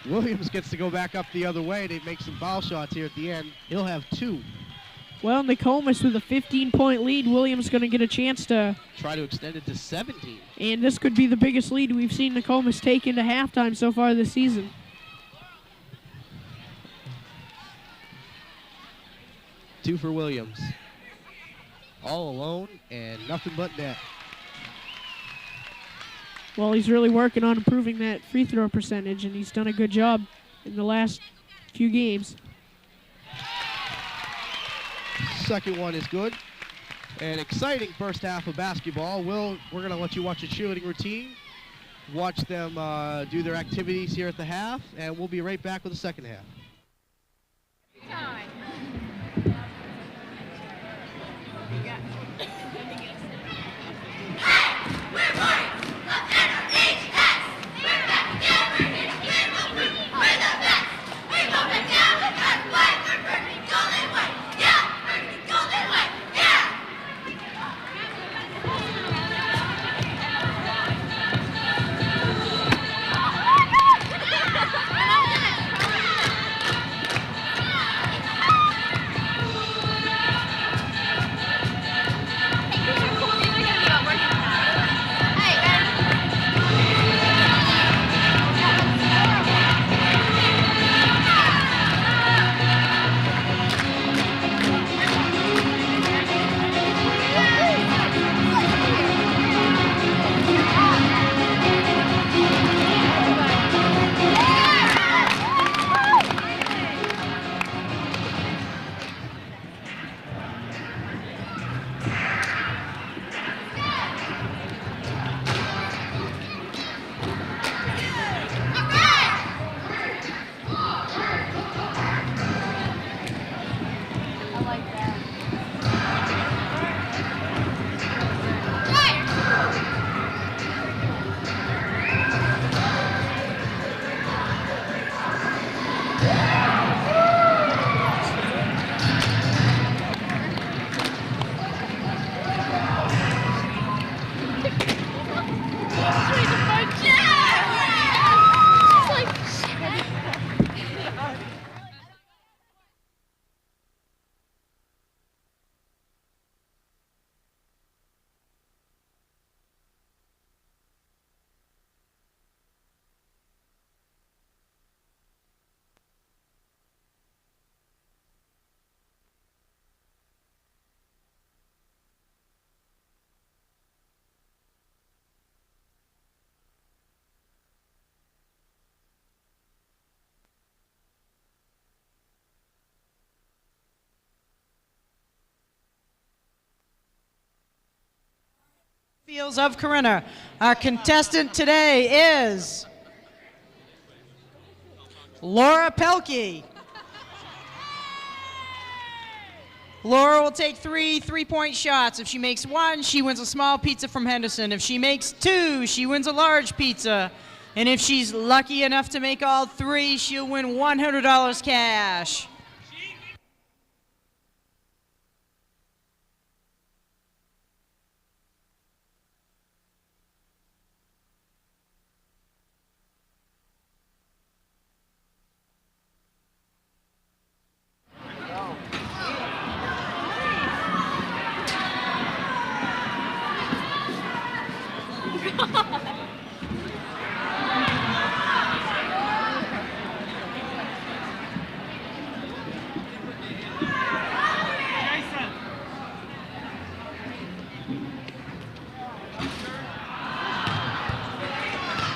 [SPEAKER 2] Williams gets to go back up the other way. They make some foul shots here at the end. He'll have 2.
[SPEAKER 3] Well, Nokomis with a 15-point lead. Williams going to get a chance to
[SPEAKER 2] try to extend it to 17.
[SPEAKER 3] And this could be the biggest lead we've seen Nokomis take into halftime so far this season.
[SPEAKER 2] Two for Williams. All alone and nothing but net.
[SPEAKER 3] Well, he's really working on improving that free throw percentage, and he's done a good job in the last few games.
[SPEAKER 2] Second one is good. An exciting first half of basketball. We're going to let you watch a cheerleading routine, watch them do their activities here at the half, and we'll be right back with the second half.
[SPEAKER 4] Fields of Corinna. Our contestant today is Laura Pelkey. Laura will take 3 3-point shots. If she makes 1, she wins a small pizza from Henderson. If she makes 2, she wins a large pizza. And if she's lucky enough to make all 3, she'll win $100 cash.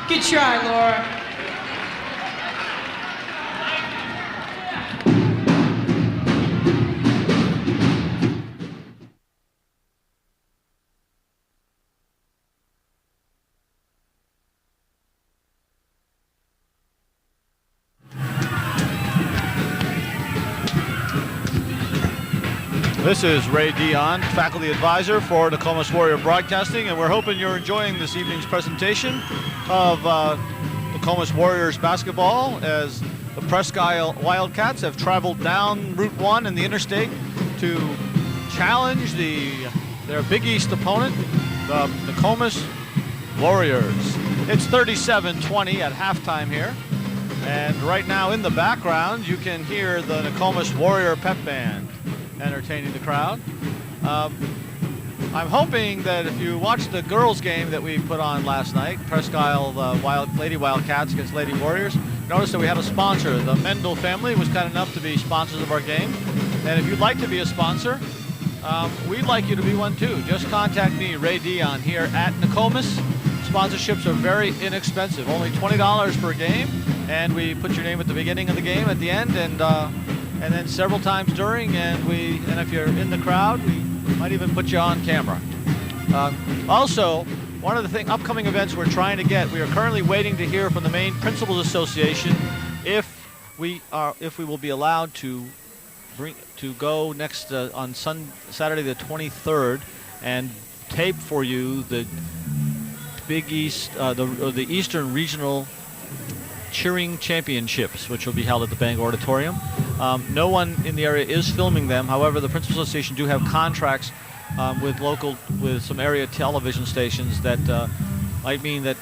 [SPEAKER 4] Good try, Laura.
[SPEAKER 1] This is Ray Dion, faculty advisor for Nokomis Warrior Broadcasting, and we're hoping you're enjoying this evening's presentation of Nokomis Warriors basketball as the Presque Isle Wildcats have traveled down Route 1 in the interstate to challenge their Big East opponent, the Nokomis Warriors. It's 37-20 at halftime here, and right now in the background you can hear the Nokomis Warrior Pep Band entertaining the crowd. I'm hoping that if you watched the girls' game that we put on last night, Presque Isle Lady Wildcats against Lady Warriors, notice that we had a sponsor. The Mendel family was kind enough to be sponsors of our game. And if you'd like to be a sponsor, we'd like you to be one too. Just contact me, Ray Dion, here at Nokomis. Sponsorships are very inexpensive, only $20 per game, and we put your name at the beginning of the game, at the end, and then several times during, and if you're in the crowd, we might even put you on camera. Also, one of the upcoming events we're trying to get, we are currently waiting to hear from the Maine Principals Association if we will be allowed to go next on Saturday the 23rd and tape for you the Big East, the Eastern Regional Cheering Championships, which will be held at the Bangor Auditorium. No one in the area is filming them. However, the Principal Association do have contracts with some area television stations that might mean that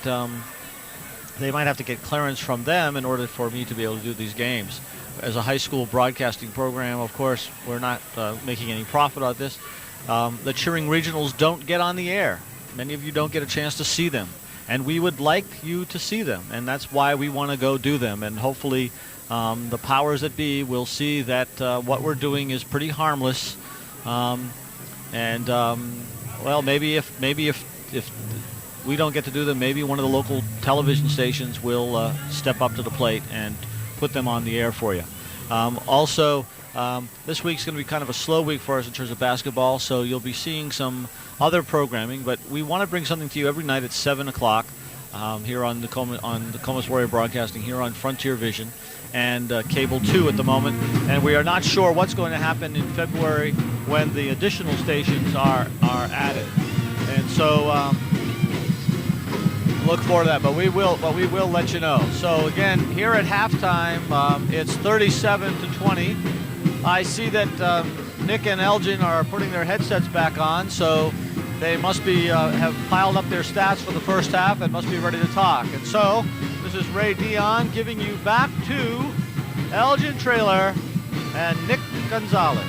[SPEAKER 1] they might have to get clearance from them in order for me to be able to do these games. As a high school broadcasting program, of course, we're not making any profit out of this. The cheering regionals don't get on the air. Many of you don't get a chance to see them. And we would like you to see them, and that's why we want to go do them. And hopefully the powers that be will see that what we're doing is pretty harmless. Well, maybe if we don't get to do them, maybe one of the local television stations will step up to the plate and put them on the air for you. Also, this week's going to be kind of a slow week for us in terms of basketball, so you'll be seeing some other programming, but we want to bring something to you every night at 7 o'clock here on Nokomis Warrior Broadcasting, here on Frontier Vision and Cable 2 at the moment, and we are not sure what's going to happen in February when the additional stations are added. And so look forward to that, but we will let you know. So again, here at halftime, it's 37-20. I see that Nick and Elgin are putting their headsets back on, so they must be have piled up their stats for the first half and must be ready to talk. And so this is Ray Dion giving you back to Elgin Traylor and Nick Gonzalez.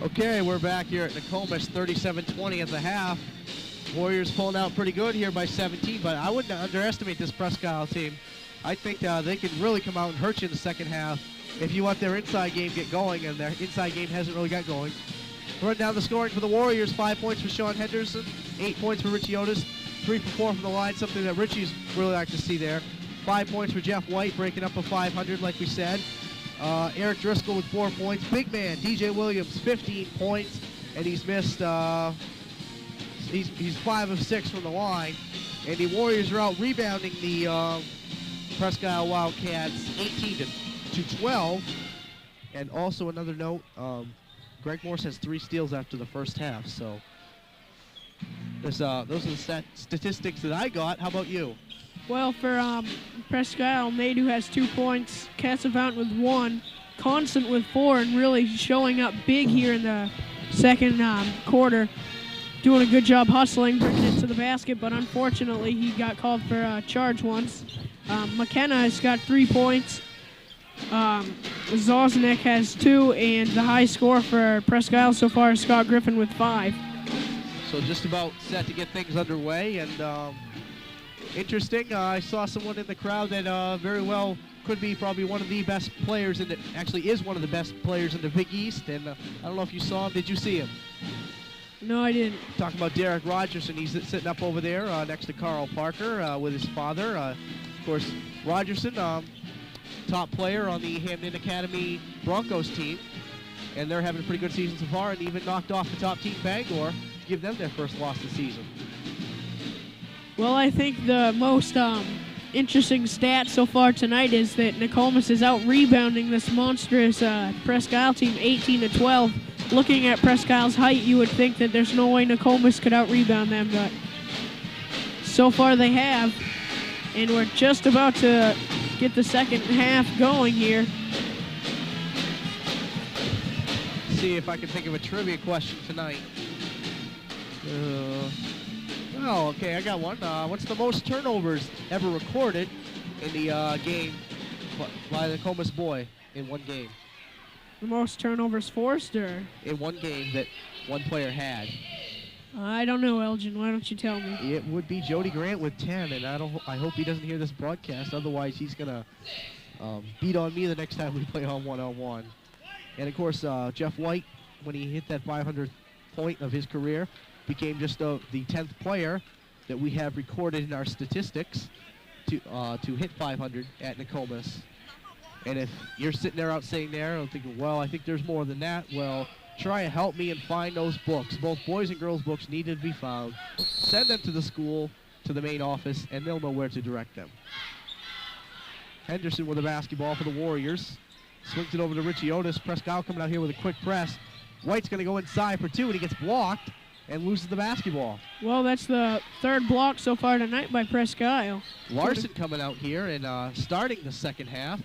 [SPEAKER 2] Okay, we're back here at Nokomis, 37-20 at the half. Warriors pulling out pretty good here by 17, but I wouldn't underestimate this Presque Isle team. I think they can really come out and hurt you in the second half if you want their inside game get going, and their inside game hasn't really got going. Run down the scoring for the Warriors: 5 points for Sean Henderson, 8 points for Richie Otis, 3 for 4 from the line, something that Richie's really like to see there. 5 points for Jeff White, breaking up a 500 like we said. Eric Driscoll with 4 points. Big man, DJ Williams, 15 points, and he's missed, he's 5 of 6 from the line. And the Warriors are out rebounding the Presque Isle Wildcats 18-12. And also another note, Greg Morse has 3 steals after the first half, so those are the statistics that I got. How about you?
[SPEAKER 3] Well, for Presque Isle, Nadu has 2 points, Cassavant with 1, Constant with 4, and really showing up big here in the second quarter. Doing a good job hustling, bringing it to the basket, but unfortunately he got called for a charge once. McKenna has got 3 points. Zosnick has 2, and the high score for Presque Isle so far is Scott Griffin with 5.
[SPEAKER 2] So just about set to get things underway, and interesting. I saw someone in the crowd that very well could be probably one of the best players in the, actually is one of the best players in the Big East, and I don't know if you saw him. Did you see him?
[SPEAKER 3] No, I didn't.
[SPEAKER 2] Talking about Derek Rogerson, he's sitting up over there next to Carl Parker with his father. Of course, Rogerson, top player on the Hamden Academy Broncos team, and they're having a pretty good season so far, and even knocked off the top team Bangor to give them their first loss of the season.
[SPEAKER 3] Well, I think the most interesting stat so far tonight is that Nokomis is out rebounding this monstrous Presque Isle team 18-12. looking at Presque Isle's height, you would think that there's no way Nokomis could out-rebound them, but so far they have. And we're just about to get the second half going here.
[SPEAKER 2] See if I can think of a trivia question tonight. Oh, okay, I got one. What's the most turnovers ever recorded in the game by the Nokomis boy in one game?
[SPEAKER 3] The most turnovers forced, or?
[SPEAKER 2] In one game that one player had.
[SPEAKER 3] I don't know, Elgin. Why don't you tell me?
[SPEAKER 2] It would be Jody Grant with 10, and I hope he doesn't hear this broadcast. Otherwise, he's going to beat on me the next time we play on one-on-one. And, of course, Jeff White, when he hit that 500th point of his career, became just the 10th player that we have recorded in our statistics to hit 500 at Nokomis. And if you're sitting there saying there and thinking, well, I think there's more than that, well, try to help me and find those books. Both boys and girls books need to be found. Send them to the school, to the main office, and they'll know where to direct them. Henderson with a basketball for the Warriors. Swings it over to Richie Otis. Presque Isle coming out here with a quick press. White's going to go inside for two, and he gets blocked and loses the basketball.
[SPEAKER 3] Well, that's the third block so far tonight by Presque Isle.
[SPEAKER 2] Larson coming out here and starting the second half.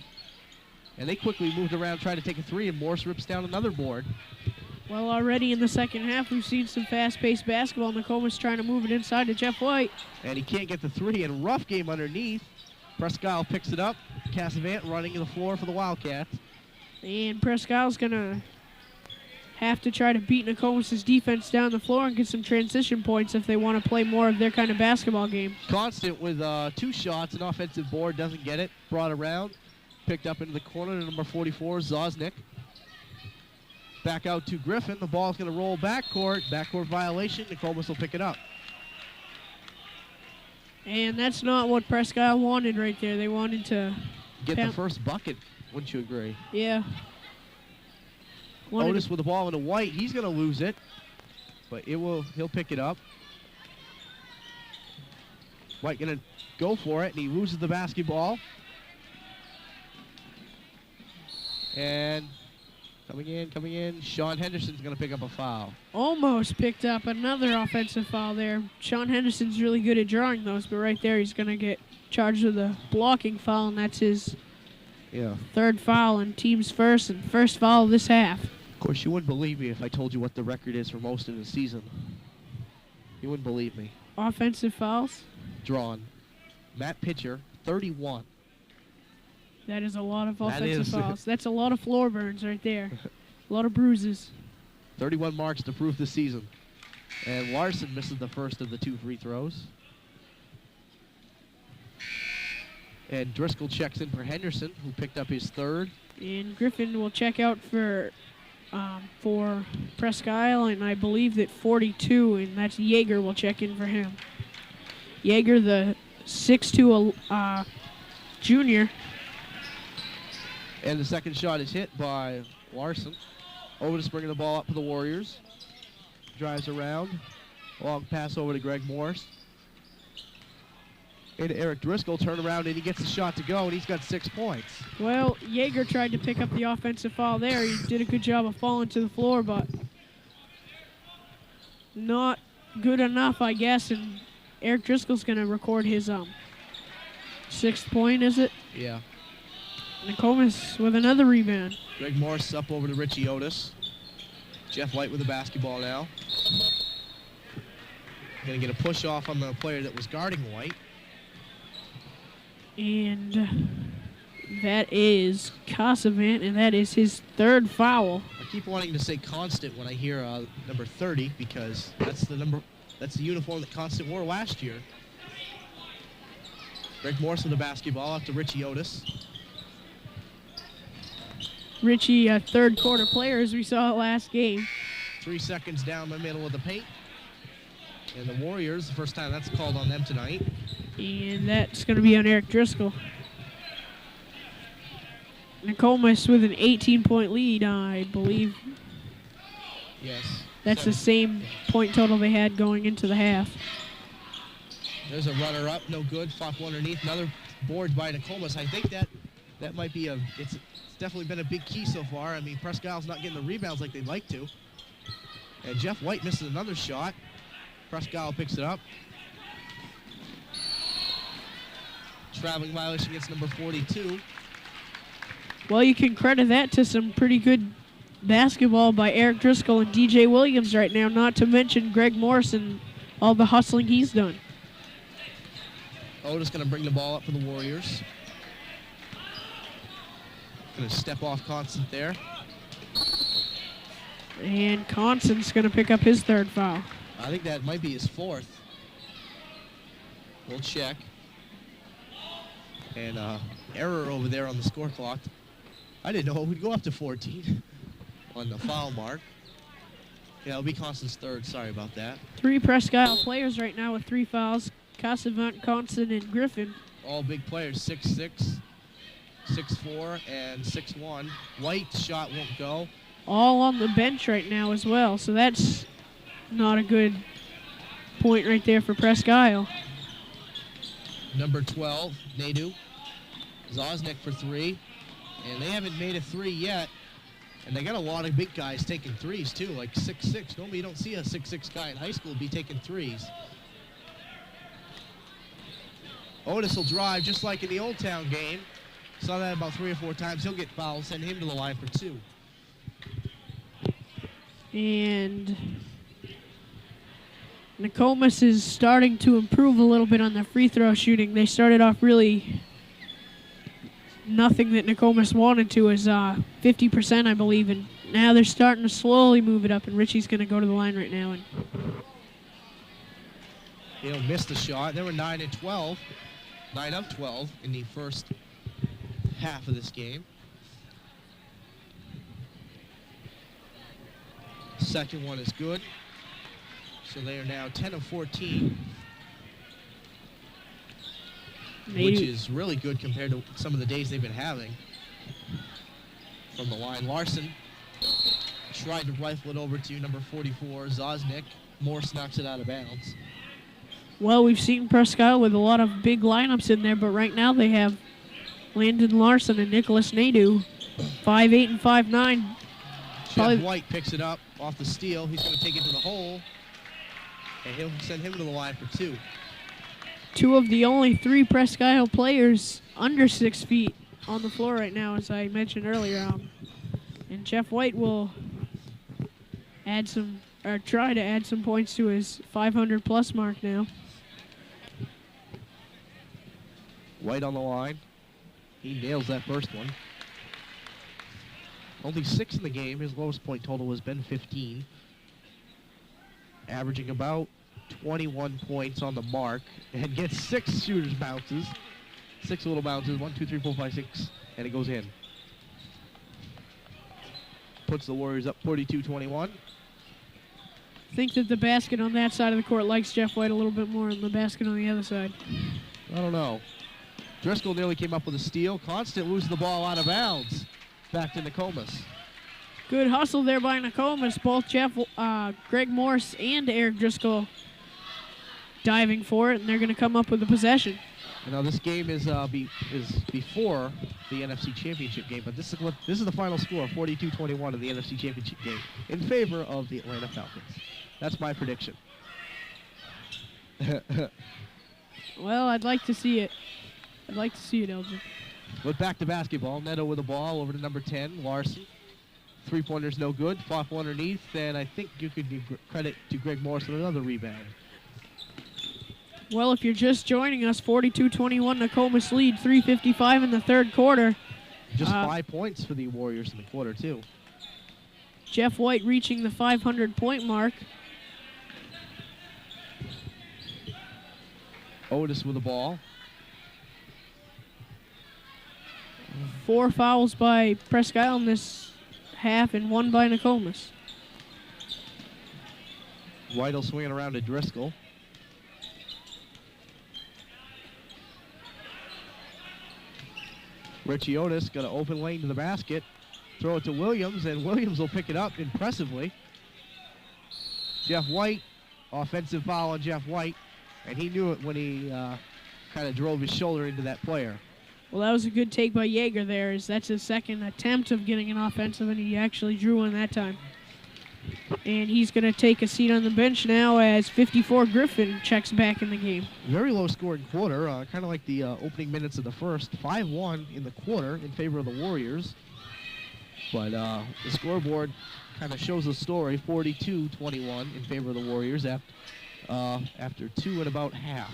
[SPEAKER 2] And they quickly moved around, tried to take a three, and Morse rips down another board.
[SPEAKER 3] Well, already in the second half, we've seen some fast-paced basketball. Nokomis trying to move it inside to Jeff White.
[SPEAKER 2] And he can't get the three, and rough game underneath. Presque Isle picks it up. Cassavant running to the floor for the Wildcats.
[SPEAKER 3] And Presque Isle's going to have to try to beat Nokomis' defense down the floor and get some transition points if they want to play more of their kind of basketball game.
[SPEAKER 2] Constant with 2 shots, an offensive board, doesn't get it. Brought around. Picked up into the corner to number 44, Zosnick. Back out to Griffin. The ball's going to roll backcourt. Backcourt violation. Nokomis will pick it up.
[SPEAKER 3] And that's not what Presque Isle wanted right there. They wanted to
[SPEAKER 2] get the first bucket, wouldn't you agree?
[SPEAKER 3] Yeah.
[SPEAKER 2] Otis with the ball into White. He's going to lose it, but he'll pick it up. White going to go for it, and he loses the basketball. And coming in, Sean Henderson's going to pick up a foul.
[SPEAKER 3] Almost picked up another offensive foul there. Sean Henderson's really good at drawing those, but right there he's going to get charged with a blocking foul, and that's his third foul and team's first and first foul of this half.
[SPEAKER 2] Of course, you wouldn't believe me if I told you what the record is for most in the season. You wouldn't believe me.
[SPEAKER 3] Offensive fouls?
[SPEAKER 2] Drawn. Matt Pitcher, 31.
[SPEAKER 3] That is a lot of offensive fouls. That's a lot of floor burns right there. A lot of bruises.
[SPEAKER 2] 31 marks to prove the season. And Larson misses the first of the 2 free throws. And Driscoll checks in for Henderson, who picked up his third.
[SPEAKER 3] And Griffin will check out for Presque Isle, and I believe that 42, and that's Yeager, will check in for him. Yeager, the 6'2" junior.
[SPEAKER 2] And the second shot is hit by Larson. Otis bringing the ball up for the Warriors. Drives around. Long pass over to Greg Morse. And Eric Driscoll turn around, and he gets the shot to go, and he's got 6 points.
[SPEAKER 3] Well, Yeager tried to pick up the offensive foul there. He did a good job of falling to the floor, but not good enough, I guess. And Eric Driscoll's going to record his 6th point, is it?
[SPEAKER 2] Yeah.
[SPEAKER 3] Nokomis with another rebound.
[SPEAKER 2] Greg Morse up over to Richie Otis. Jeff White with the basketball now. Going to get a push off on the player that was guarding White.
[SPEAKER 3] And that is Cassavant, and that is his 3rd foul.
[SPEAKER 2] I keep wanting to say Constant when I hear number 30 because that's the uniform that Constant wore last year. Greg Morse with the basketball up to Richie Otis.
[SPEAKER 3] Richie, a 3rd quarter player, as we saw last game.
[SPEAKER 2] 3 seconds down the middle of the paint. And the Warriors, the first time that's called on them tonight.
[SPEAKER 3] And that's going to be on Eric Driscoll. Nokomis with an 18-point lead, I believe.
[SPEAKER 2] Yes.
[SPEAKER 3] That's the same point total they had going into the half.
[SPEAKER 2] There's a runner up, no good. Fought one underneath. Another board by Nokomis. I think that that might be it's definitely been a big key so far. I mean, Presque Isle's not getting the rebounds like they'd like to. And Jeff White misses another shot. Presque Isle picks it up. Traveling violation against number 42.
[SPEAKER 3] Well, you can credit that to some pretty good basketball by Eric Driscoll and DJ Williams right now, not to mention Greg Morris and all the hustling he's done.
[SPEAKER 2] Otis going to bring the ball up for the Warriors. Going to step off Constant there.
[SPEAKER 3] And Constant's going to pick up his third foul.
[SPEAKER 2] I think that might be his fourth. We'll check. And error over there on the score clock. I didn't know it would go up to 14 on the foul mark. Yeah, it'll be Constant's third. Sorry about that. 3
[SPEAKER 3] Presque Isle players right now with 3 fouls. Casavant, Constant, and Griffin.
[SPEAKER 2] All big players, 6'6", 6'4", and 6'1". White's shot won't go.
[SPEAKER 3] All on the bench right now as well, so that's not a good point right there for Presque Isle.
[SPEAKER 2] Number 12, Nadu. Zosnik for 3. And they haven't made a 3 yet. And they got a lot of big guys taking threes, too, like 6'6". Normally you don't see a 6'6" guy in high school be taking threes. Otis will drive just like in the Old Town game. Saw that about 3 or 4 times. He'll get fouled, send him to the line for 2.
[SPEAKER 3] And Nokomis is starting to improve a little bit on their free throw shooting. They started off really nothing that Nokomis wanted to, is 50%, I believe, and now they're starting to slowly move it up, and Richie's going to go to the line right now. And
[SPEAKER 2] he'll miss the shot. They were 9 and 12. 9 of 12 in the first half of this game. Second one is good. So they are now 10 of 14. Which is really good compared to some of the days they've been having. From the line, Larson tried to rifle it over to number 44, Zosnik. Morse knocks it out of bounds.
[SPEAKER 3] Well, we've seen Presque Isle with a lot of big lineups in there, but right now they have Landon Larson and Nicholas Nadu, 5'8" and 5'9".
[SPEAKER 2] Jeff White picks it up off the steal. He's going to take it to the hole, and he'll send him to the line for 2.
[SPEAKER 3] 2 of the only 3 Presque Isle players under 6 feet on the floor right now, as I mentioned earlier. And Jeff White will add some, or try to add some points to his 500-plus mark now.
[SPEAKER 2] White on the line. He nails that first one. Only 6 in the game. His lowest point total has been 15. Averaging about 21 points on the mark. And gets 6 shooters bounces. 6 little bounces. 1, 2, 3, 4, 5, 6. And it goes in. Puts the Warriors up 42-21.
[SPEAKER 3] I think that the basket on that side of the court likes Jeff White a little bit more than the basket on the other side.
[SPEAKER 2] I don't know. Driscoll nearly came up with a steal. Constant loses the ball out of bounds. Back to Nokomis.
[SPEAKER 3] Good hustle there by Nokomis. Both Greg Morse and Eric Driscoll diving for it, and they're going to come up with the possession.
[SPEAKER 2] Now this game is before the NFC Championship game, but this is the final score, 42-21 of the NFC Championship game in favor of the Atlanta Falcons. That's my prediction.
[SPEAKER 3] Well, I'd like to see it. I'd like to see it, Elgin.
[SPEAKER 2] But back to basketball. Neto with the ball over to number 10, Larson. 3-pointer's no good. Fought one underneath, and I think you could give credit to Greg Morris with another rebound.
[SPEAKER 3] Well, if you're just joining us, 42-21 Nokomis lead, 3:55 in the third quarter.
[SPEAKER 2] Just 5 points for the Warriors in the quarter, too.
[SPEAKER 3] Jeff White reaching the 500-point mark.
[SPEAKER 2] Otis with the ball.
[SPEAKER 3] 4 fouls by Presque Isle in this half and 1 by Nokomis.
[SPEAKER 2] White will swing it around to Driscoll. Richie Otis got an open lane to the basket. Throw it to Williams, and Williams will pick it up impressively. Jeff White, offensive foul on Jeff White, and he knew it when he kind of drove his shoulder into that player.
[SPEAKER 3] Well, that was a good take by Yeager there, as that's his second attempt of getting an offensive, and he actually drew one that time. And he's going to take a seat on the bench now as 54 Griffin checks back in the game.
[SPEAKER 2] Very low scoring quarter, kind of like the opening minutes of the first. 5-1 in the quarter in favor of the Warriors. But the scoreboard kind of shows the story, 42-21 in favor of the Warriors after 2 and about half.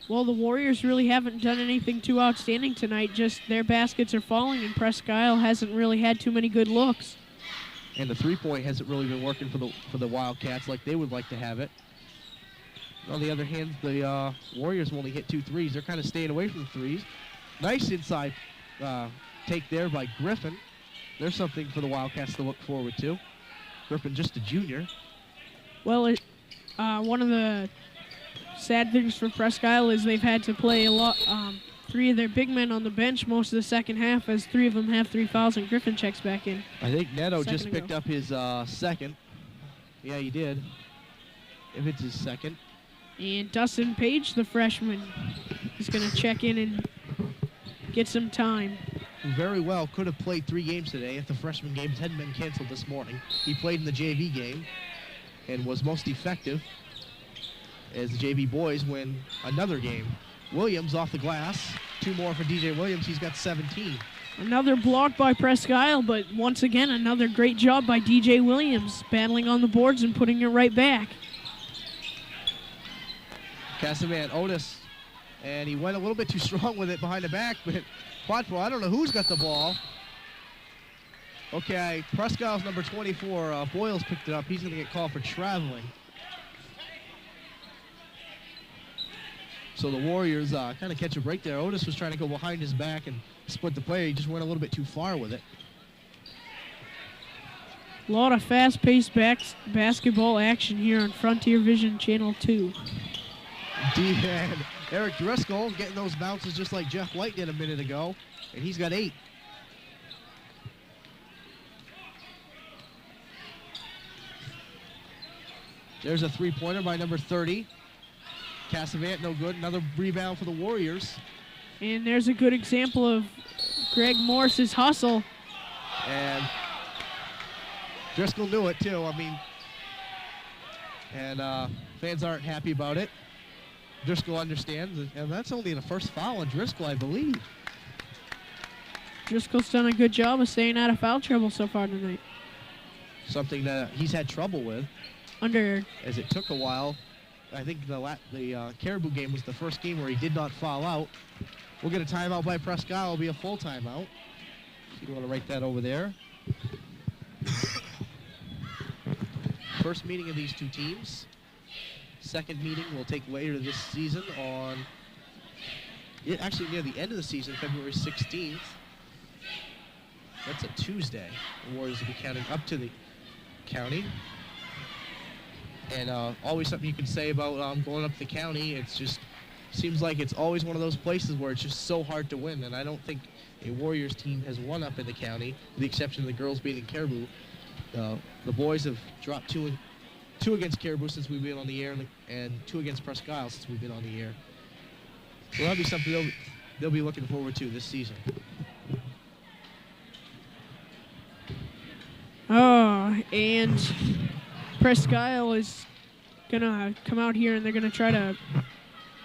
[SPEAKER 3] Well, the Warriors really haven't done anything too outstanding tonight. Just their baskets are falling, and Presque Isle hasn't really had too many good looks.
[SPEAKER 2] And the three-point hasn't really been working for the Wildcats like they would like to have it. On the other hand, the Warriors have only hit 2 threes. They're kind of staying away from threes. Nice inside take there by Griffin. There's something for the Wildcats to look forward to. Griffin, just a junior.
[SPEAKER 3] Well, one of the sad things for Presque Isle is they've had to play a lot. 3 of their big men on the bench most of the second half, as 3 of them have 3 fouls, and Griffin checks back in.
[SPEAKER 2] I think Neto just picked up his second. Yeah, he did. If it's his second.
[SPEAKER 3] And Dustin Page, the freshman, is going to check in and get some time.
[SPEAKER 2] Very well could have played 3 games today if the freshman games hadn't been canceled this morning. He played in the JV game and was most effective as the JV boys win another game. Williams off the glass. 2 more for DJ Williams. He's got 17.
[SPEAKER 3] Another block by Presque Isle, but once again, another great job by DJ Williams, battling on the boards and putting it right back.
[SPEAKER 2] Casaman Otis, and he went a little bit too strong with it behind the back, but Quadro, I don't know who's got the ball. Okay, Presque Isle's number 24, Boyles picked it up. He's going to get called for traveling. So the Warriors kind of catch a break there. Otis was trying to go behind his back and split the play. He just went a little bit too far with it.
[SPEAKER 3] A lot of fast-paced basketball action here on Frontier Vision Channel 2.
[SPEAKER 2] And Eric Driscoll getting those bounces just like Jeff White did a minute ago, and he's got 8. There's a 3-pointer by number 30. Cassavant, no good. Another rebound for the Warriors.
[SPEAKER 3] And there's a good example of Greg Morris's hustle.
[SPEAKER 2] And Driscoll knew it, too. I mean, and fans aren't happy about it. Driscoll understands, and that's only the first foul on Driscoll, I believe.
[SPEAKER 3] Driscoll's done a good job of staying out of foul trouble so far tonight.
[SPEAKER 2] Something that he's had trouble with. As it took a while. I think the Caribou game was the first game where he did not foul out. We'll get a timeout by Presque Isle. It'll be a full timeout. So you want to write that over there. First meeting of these 2 teams. Second meeting will take later this season on, actually near the end of the season, February 16th. That's a Tuesday. The Warriors will be counting up to the county. And always something you can say about going up the county. It's just seems like it's always one of those places where it's just so hard to win. And I don't think a Warriors team has won up in the county, with the exception of the girls beating Caribou. The boys have dropped 2 against Caribou since we've been on the air, and 2 against Presque Isle since we've been on the air. So that'll be something they'll be looking forward to this season.
[SPEAKER 3] Oh, and Presque Isle is going to come out here and they're going to try to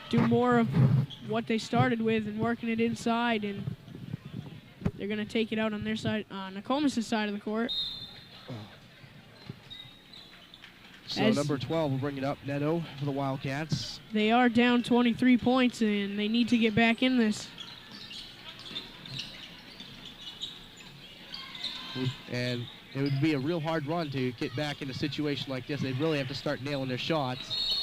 [SPEAKER 3] do more of what they started with and working it inside, and they're going to take it out on their side, on Nokomis' side of the court.
[SPEAKER 2] So number 12 will bring it up, Neto, for the Wildcats.
[SPEAKER 3] They are down 23 points, and they need to get back in this.
[SPEAKER 2] And it would be a real hard run to get back in a situation like this. They'd really have to start nailing their shots.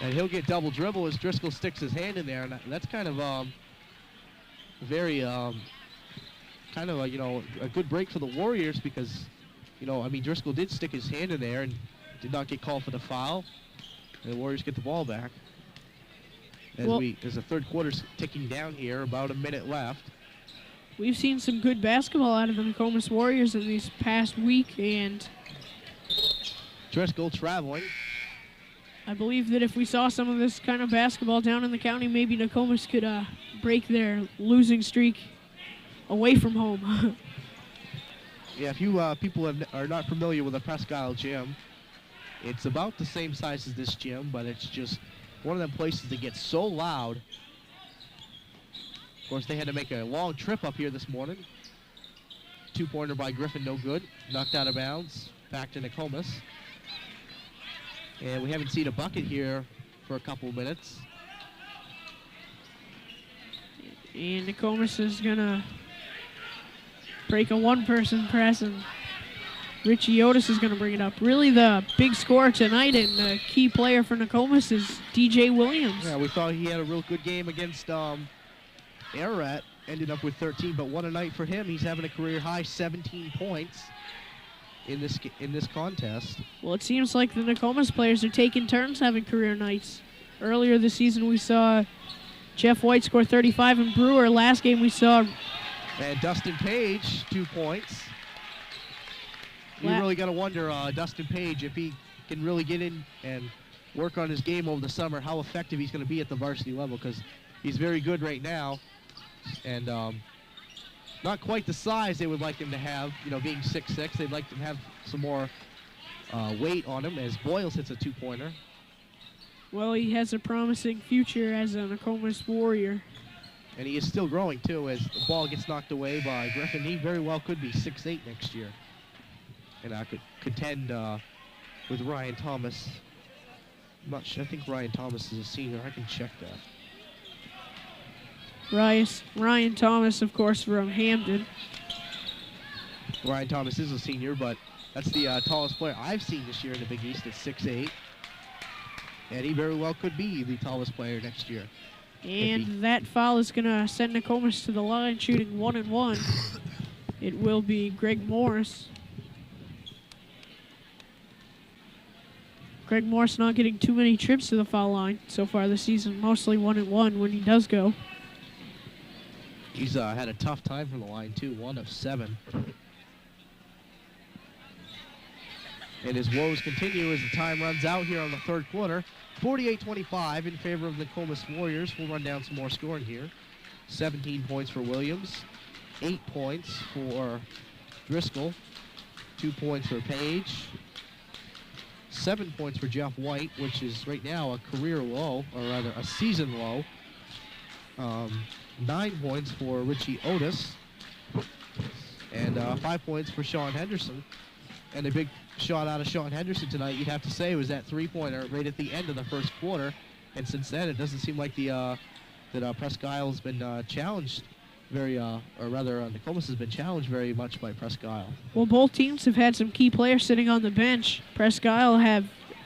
[SPEAKER 2] And he'll get double dribble as Driscoll sticks his hand in there. And that's kind of very, kind of a good break for the Warriors because, Driscoll did stick his hand in there and did not get called for the foul. And the Warriors get the ball back. As the third quarter's ticking down here, about a minute left.
[SPEAKER 3] We've seen some good basketball out of the Nokomis Warriors in these past week, and
[SPEAKER 2] Driscoll traveling.
[SPEAKER 3] I believe that if we saw some of this kind of basketball down in the county, maybe Nokomis could break their losing streak away from home.
[SPEAKER 2] Yeah, if you people are not familiar with the Presque Isle gym, it's about the same size as this gym, but it's just one of them places that gets so loud. Of course, they had to make a long trip up here this morning. Two-pointer by Griffin, no good. Knocked out of bounds, back to Nokomis. And we haven't seen a bucket here for a couple of minutes.
[SPEAKER 3] And Nokomis is going to break a one-person press, and Richie Otis is going to bring it up. Really the big scorer tonight and the key player for Nokomis is DJ Williams.
[SPEAKER 2] Yeah, we thought he had a real good game against Ararat. Ended up with 13, but what a night for him. He's having a career-high 17 points in this contest.
[SPEAKER 3] Well, it seems like the Nokomis players are taking turns having career nights. Earlier this season, we saw Jeff White score 35 in Brewer. Last game, we saw...
[SPEAKER 2] And Dustin Page, 2 points. You really got to wonder, Dustin Page, if he can really get in and work on his game over the summer, how effective he's going to be at the varsity level, because he's very good right now. And not quite the size they would like him to have, you know, being 6'6". They'd like to have some more weight on him, as Boyles hits a two-pointer.
[SPEAKER 3] Well, he has a promising future as a Nokomis Warrior.
[SPEAKER 2] And he is still growing, too, as the ball gets knocked away by Griffin. He very well could be 6'8" next year. And I could contend with Ryan Thomas. I'm not sure. I think Ryan Thomas is a senior. I can check that.
[SPEAKER 3] Ryan Thomas, of course, from Hamden.
[SPEAKER 2] Ryan Thomas is a senior, but that's the tallest player I've seen this year in the Big East at 6'8". And he very well could be the tallest player next year.
[SPEAKER 3] And that foul is going to send Nokomis to the line, shooting 1-1. It will be Greg Morris. Greg Morris not getting too many trips to the foul line so far this season, mostly 1-1 when he does go.
[SPEAKER 2] He's had a tough time from the line, too, 1 of 7. And his woes continue as the time runs out here on the third quarter. 48-25 in favor of the Nokomis Warriors. We'll run down some more scoring here. 17 points for Williams, 8 points for Driscoll, 2 points for Page, 7 points for Jeff White, which is right now a career low, or rather a season low. 9 points for Richie Otis, and 5 points for Sean Henderson. And a big shot out of Sean Henderson tonight, you'd have to say, was that three-pointer right at the end of the first quarter. And since then, it doesn't seem like that Presque Isle has been challenged very, or rather, Nokomis has been challenged very much by Presque Isle.
[SPEAKER 3] Well, both teams have had some key players sitting on the bench. Presque Isle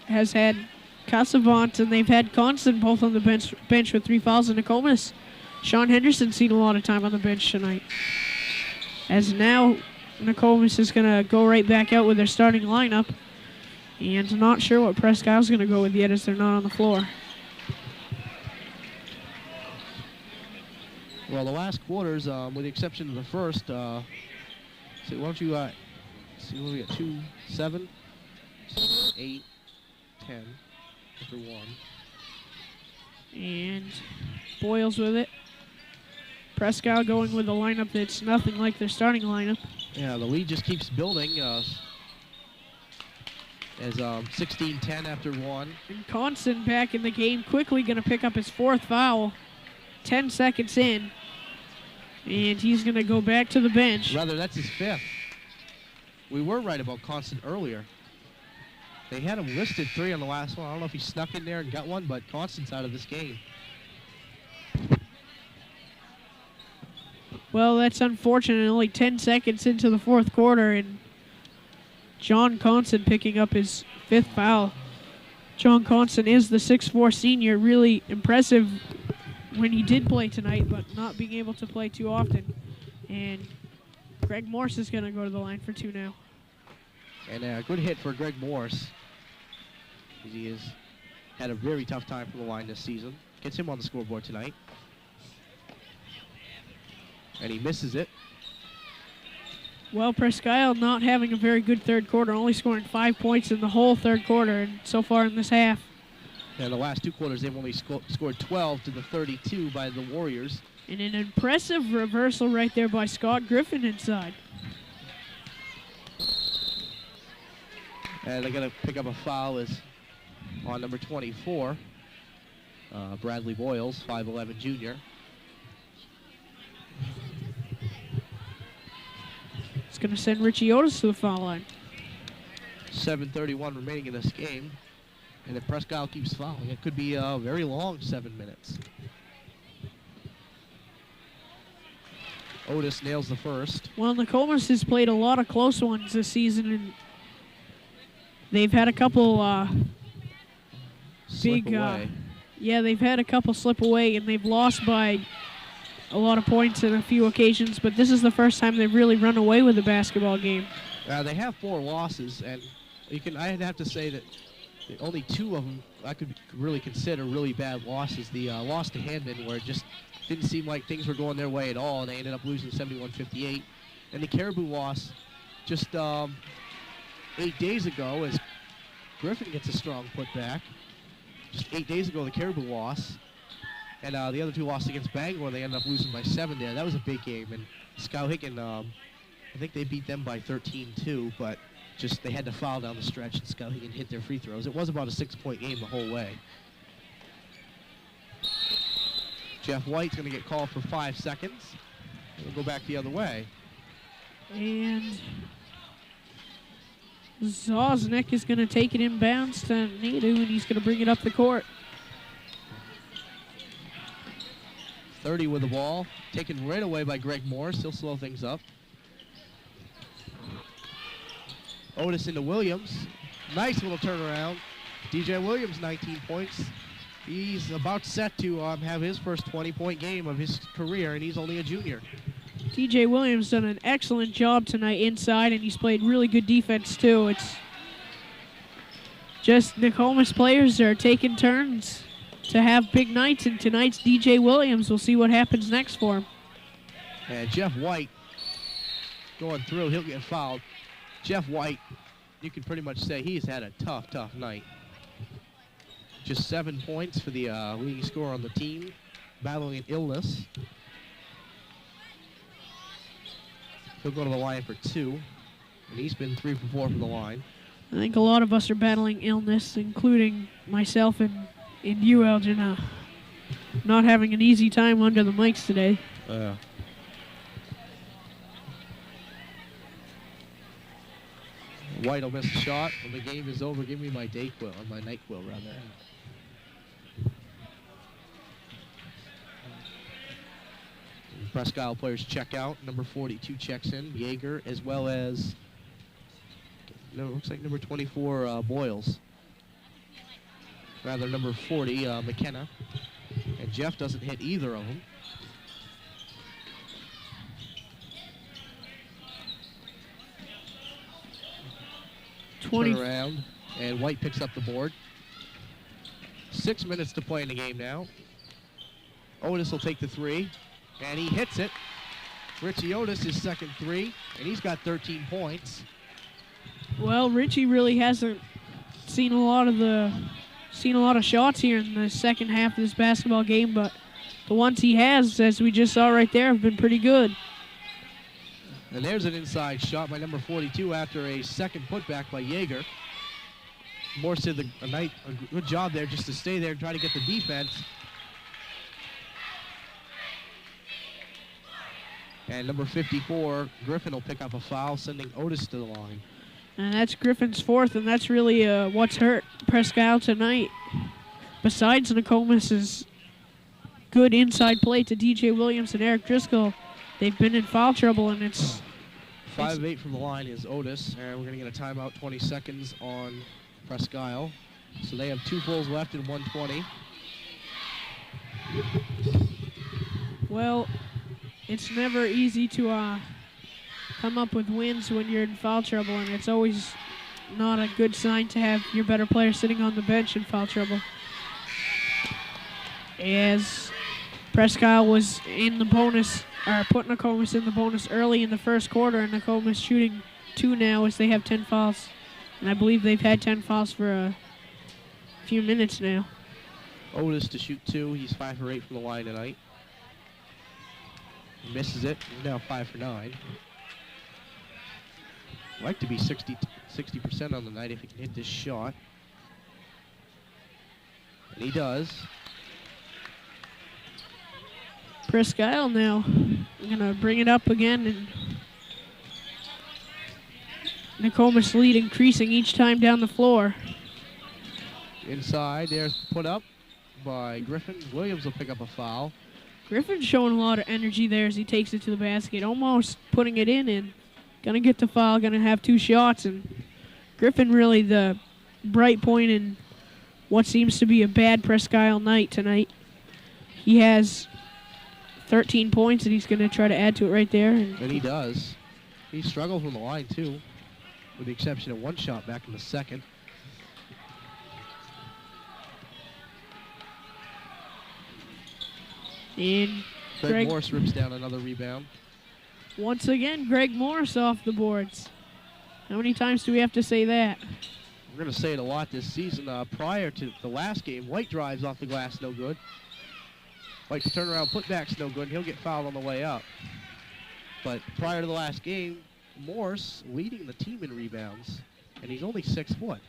[SPEAKER 3] has had Casavant, and they've had Constant both on the bench with 3 fouls. In Nokomis, Sean Henderson's seen a lot of time on the bench tonight. As now, Nokomis is going to go right back out with their starting lineup. And not sure what Presque Isle's going to go with yet, as they're not on the floor.
[SPEAKER 2] Well, the last quarters, with the exception of the first, so why don't you see what we got? 2, 7, 8, 10 after 1.
[SPEAKER 3] And Boyles with it. Presque Isle going with a lineup that's nothing like their starting lineup.
[SPEAKER 2] Yeah, the lead just keeps building as 16-10 after 1.
[SPEAKER 3] And Constant back in the game, quickly going to pick up his 4th foul. 10 seconds in. And he's going to go back to the bench.
[SPEAKER 2] Rather, that's his 5th. We were right about Constant earlier. They had him listed 3 on the last one. I don't know if he snuck in there and got one, but Constant's out of this game.
[SPEAKER 3] Well, that's unfortunate. Only 10 seconds into the 4th quarter, and John Constant picking up his 5th foul. John Constant is the 6'4" senior. Really impressive when he did play tonight, but not being able to play too often. And Greg Morse is going to go to the line for 2 now.
[SPEAKER 2] And a good hit for Greg Morse. He has had a very tough time from the line this season. Gets him on the scoreboard tonight. And he misses it.
[SPEAKER 3] Well, Presque Isle not having a very good third quarter, only scoring 5 points in the whole third quarter and so far in this half.
[SPEAKER 2] And the last 2 quarters, they've only scored 12 to the 32 by the Warriors.
[SPEAKER 3] And an impressive reversal right there by Scott Griffin inside.
[SPEAKER 2] And they're going to pick up a foul on number 24, Bradley Boyles, 5'11" junior.
[SPEAKER 3] It's going to send Richie Otis to the foul line.
[SPEAKER 2] 7:31 remaining in this game. And if Presque Isle keeps fouling, it could be a very long 7 minutes. Otis nails the first.
[SPEAKER 3] Well, Nokomis has played a lot of close ones this season, and they've had a couple
[SPEAKER 2] Slip away.
[SPEAKER 3] Yeah, they've had a couple slip away, and they've lost by a lot of points on a few occasions, but this is the first time they've really run away with a basketball game.
[SPEAKER 2] They have 4 losses, and I'd have to say that only 2 of them I could really consider really bad losses. The loss to Hamden, where it just didn't seem like things were going their way at all, and they ended up losing 71-58. And the Caribou loss just 8 days ago, as Griffin gets a strong putback. Just 8 days ago, the Caribou loss. And the other 2 losses against Bangor, they ended up losing by 7 there. That was a big game. And Skowhegan, I think they beat them by 13 too, but just they had to foul down the stretch, and Skowhegan hit their free throws. It was about a 6-point game the whole way. Jeff White's going to get called for 5 seconds. We'll go back the other way.
[SPEAKER 3] And Zosnick is going to take it inbounds to Nadu, and he's going to bring it up the court.
[SPEAKER 2] 30 with the ball, taken right away by Greg Morris. He'll slow things up. Otis into Williams. Nice little turnaround. DJ Williams, 19 points. He's about set to have his first 20-point game of his career, and he's only a junior.
[SPEAKER 3] DJ Williams done an excellent job tonight inside, and he's played really good defense too. It's just Nokomis players are taking turns to have big nights, and tonight's DJ Williams. We'll see what happens next for him.
[SPEAKER 2] And Jeff White going through. He'll get fouled. Jeff White, you can pretty much say he's had a tough night. Just 7 points for the leading scorer on the team, battling an illness. He'll go to the line for 2, and he's been 3 for 4 from the line.
[SPEAKER 3] I think a lot of us are battling illness, including myself and you, Elgin. Not having an easy time under the mics today.
[SPEAKER 2] White will miss the shot. When the game is over, give me my NyQuil, or my NyQuil rather. Presque Isle players check out. Number 42 checks in, Yeager, as well as, looks like number 24, Boyles. Rather, number 40, McKenna. And Jeff doesn't hit either of them. Turn around, and White picks up the board. 6 minutes to play in the game now. Otis will take the 3, and he hits it. Richie Otis, his second 3, and he's got 13 points.
[SPEAKER 3] Well, Richie really hasn't seen a lot of shots here in the second half of this basketball game, but the ones he has, as we just saw right there, have been pretty good.
[SPEAKER 2] And there's an inside shot by number 42 after a second putback by Yeager. Morse did a good job there just to stay there and try to get the defense. And number 54, Griffin, will pick up a foul, sending Otis to the line.
[SPEAKER 3] And that's Griffin's 4th, and that's really what's hurt Presque Isle tonight. Besides Nokomis' good inside play to DJ Williams and Eric Driscoll, they've been in foul trouble, and it's
[SPEAKER 2] 5 of 8 from the line is Otis, and we're going to get a timeout, 20 seconds on Presque Isle. So they have 2 fulls left in 1:20.
[SPEAKER 3] Well, it's never easy to come up with wins when you're in foul trouble, and it's always not a good sign to have your better player sitting on the bench in foul trouble. As Presque Isle was in the bonus, or put Nokomis in the bonus early in the first quarter, and Nokomis shooting 2 now as they have 10 fouls. And I believe they've had 10 fouls for a few minutes now.
[SPEAKER 2] Otis to shoot 2. He's 5 for 8 from the line tonight. Misses it. He's now 5 for 9. Like to be 60% on the night if he can hit this shot. And he does.
[SPEAKER 3] Presque Isle now. I'm going to bring it up again. And Nokomis lead increasing each time down the floor.
[SPEAKER 2] Inside, there's put up by Griffin. Williams will pick up a foul.
[SPEAKER 3] Griffin's showing a lot of energy there as he takes it to the basket, almost putting it in and gonna get the foul, gonna have 2 shots. And Griffin really the bright point in what seems to be a bad Presque Isle night tonight. He has 13 points and he's gonna try to add to it right there.
[SPEAKER 2] And he does. He struggled from the line too, with the exception of 1 shot back in the second.
[SPEAKER 3] And
[SPEAKER 2] Greg Morris rips down another rebound.
[SPEAKER 3] Once again, Greg Morris off the boards. How many times do we have to say that?
[SPEAKER 2] We're going to say it a lot this season. Prior to the last game, White drives off the glass, no good. White's turnaround putback's no good, and he'll get fouled on the way up. But prior to the last game, Morris leading the team in rebounds, and he's only 6 foot.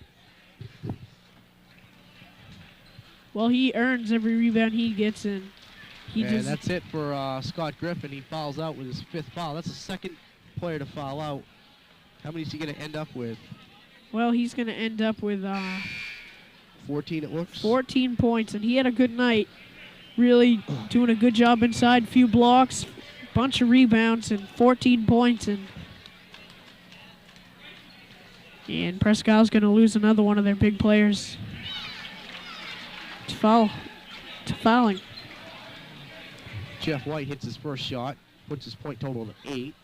[SPEAKER 3] Well, he earns every rebound he gets in.
[SPEAKER 2] And that's it for Scott Griffin. He fouls out with his 5th foul. That's the second player to foul out. How many is he going to end up with?
[SPEAKER 3] Well, he's going to end up with
[SPEAKER 2] 14, it looks.
[SPEAKER 3] 14 points, and he had a good night. Really doing a good job inside, few blocks, bunch of rebounds, and 14 points. And Presque Isle's going to lose another one of their big players to fouling.
[SPEAKER 2] Jeff White hits his first shot, puts his point total to 8.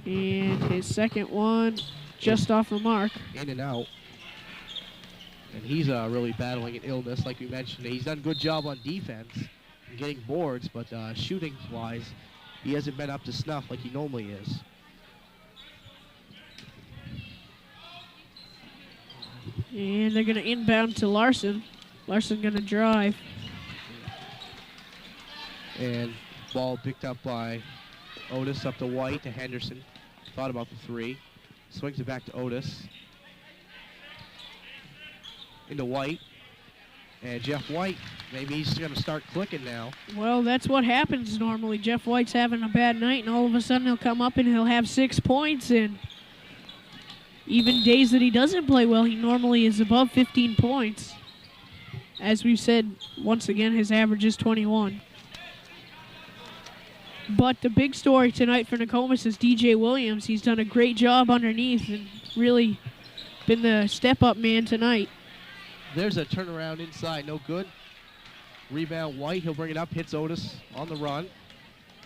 [SPEAKER 3] And his second one just off the mark.
[SPEAKER 2] In and out. And he's really battling an illness, like we mentioned. He's done a good job on defense and getting boards, but shooting-wise, he hasn't been up to snuff like he normally is.
[SPEAKER 3] And they're going to inbound to Larson. Larson going to drive.
[SPEAKER 2] And ball picked up by Otis, up to White, to Henderson. Thought about the 3. Swings it back to Otis. Into White. And Jeff White, maybe he's going to start clicking now.
[SPEAKER 3] Well, that's what happens normally. Jeff White's having a bad night, and all of a sudden he'll come up and he'll have 6 points. And even days that he doesn't play well, he normally is above 15 points. As we've said, once again, his average is 21. But the big story tonight for Nokomis is DJ Williams. He's done a great job underneath and really been the step-up man tonight.
[SPEAKER 2] There's a turnaround inside, no good. Rebound White, he'll bring it up, hits Otis on the run.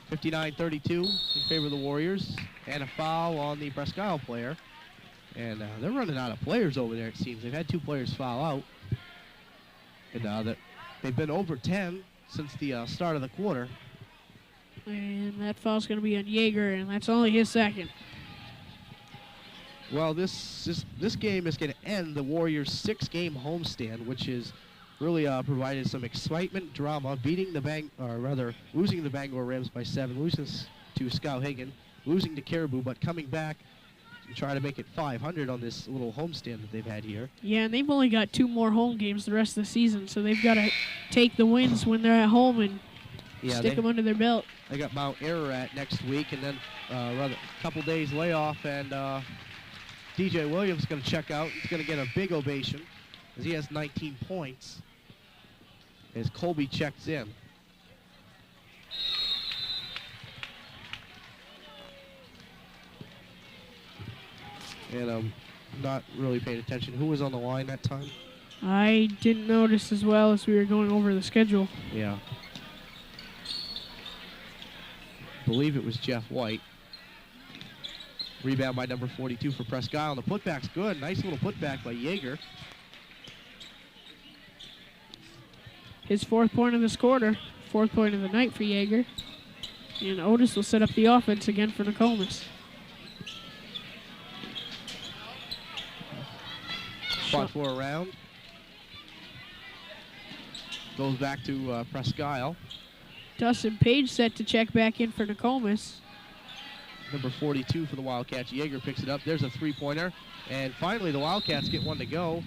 [SPEAKER 2] 59-32 in favor of the Warriors. And a foul on the Presque Isle player. And they're running out of players over there, it seems. They've had 2 players foul out. And they've been over 10 since the start of the quarter.
[SPEAKER 3] And that foul's going to be on Jaeger, and that's only his second.
[SPEAKER 2] Well, this game is going to end the Warriors' 6-game homestand, which has really provided some excitement, drama, losing the Bangor Rams by 7, losing to Skowhegan, losing to Caribou, but coming back to try to make it 500 on this little homestand that they've had here.
[SPEAKER 3] Yeah, and they've only got 2 more home games the rest of the season, so they've got to take the wins when they're at home and stick them under their belt.
[SPEAKER 2] They got Mount Ararat next week, and then a couple days layoff, and DJ Williams is going to check out. He's going to get a big ovation as he has 19 points as Colby checks in. And I'm not really paying attention. Who was on the line that time?
[SPEAKER 3] I didn't notice as well as we were going over the schedule.
[SPEAKER 2] Yeah. I believe it was Jeff White. Rebound by number 42 for Presque Isle. And the putback's good. Nice little putback by Jaeger.
[SPEAKER 3] His 4th point of this quarter. 4th point of the night for Jaeger. And Otis will set up the offense again for Nokomis.
[SPEAKER 2] Fought for a round. goes back to Presque Isle.
[SPEAKER 3] Dustin Page set to check back in for Nokomis.
[SPEAKER 2] Number 42 for the Wildcats. Yeager picks it up. There's a three-pointer. And finally, the Wildcats get one to go.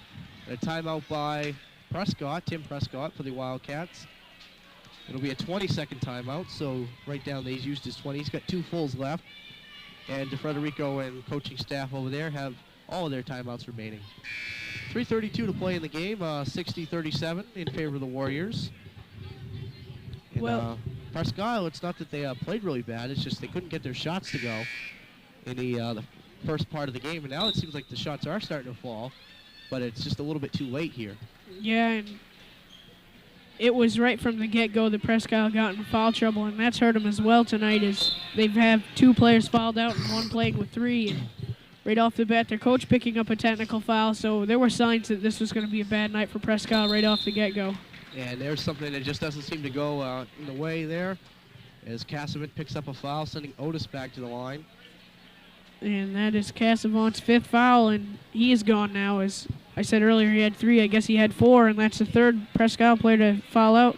[SPEAKER 2] A timeout by Prescott, Tim Prescott for the Wildcats. It'll be a 20-second timeout, so right down he's used his 20. He's got 2 fulls left. And DeFrederico and coaching staff over there have all of their timeouts remaining. 3:32 to play in the game, 60-37 in favor of the Warriors. And,
[SPEAKER 3] Well,
[SPEAKER 2] Presque Isle, it's not that they played really bad, it's just they couldn't get their shots to go in the first part of the game. And now it seems like the shots are starting to fall, but it's just a little bit too late here.
[SPEAKER 3] yeah, and it was right from the get-go that Presque Isle got in foul trouble, and that's hurt them as well tonight, as they've had 2 players fouled out and 1 playing with 3. And right off the bat, their coach picking up a technical foul, so there were signs that this was going to be a bad night for Presque Isle right off the get-go.
[SPEAKER 2] And there's something that just doesn't seem to go in the way there, as Cassavant picks up a foul, sending Otis back to the line.
[SPEAKER 3] And that is Cassavant's 5th foul, and he is gone now. As I said earlier, he had 3. I guess he had 4, and that's the 3rd Presque Isle player to foul out.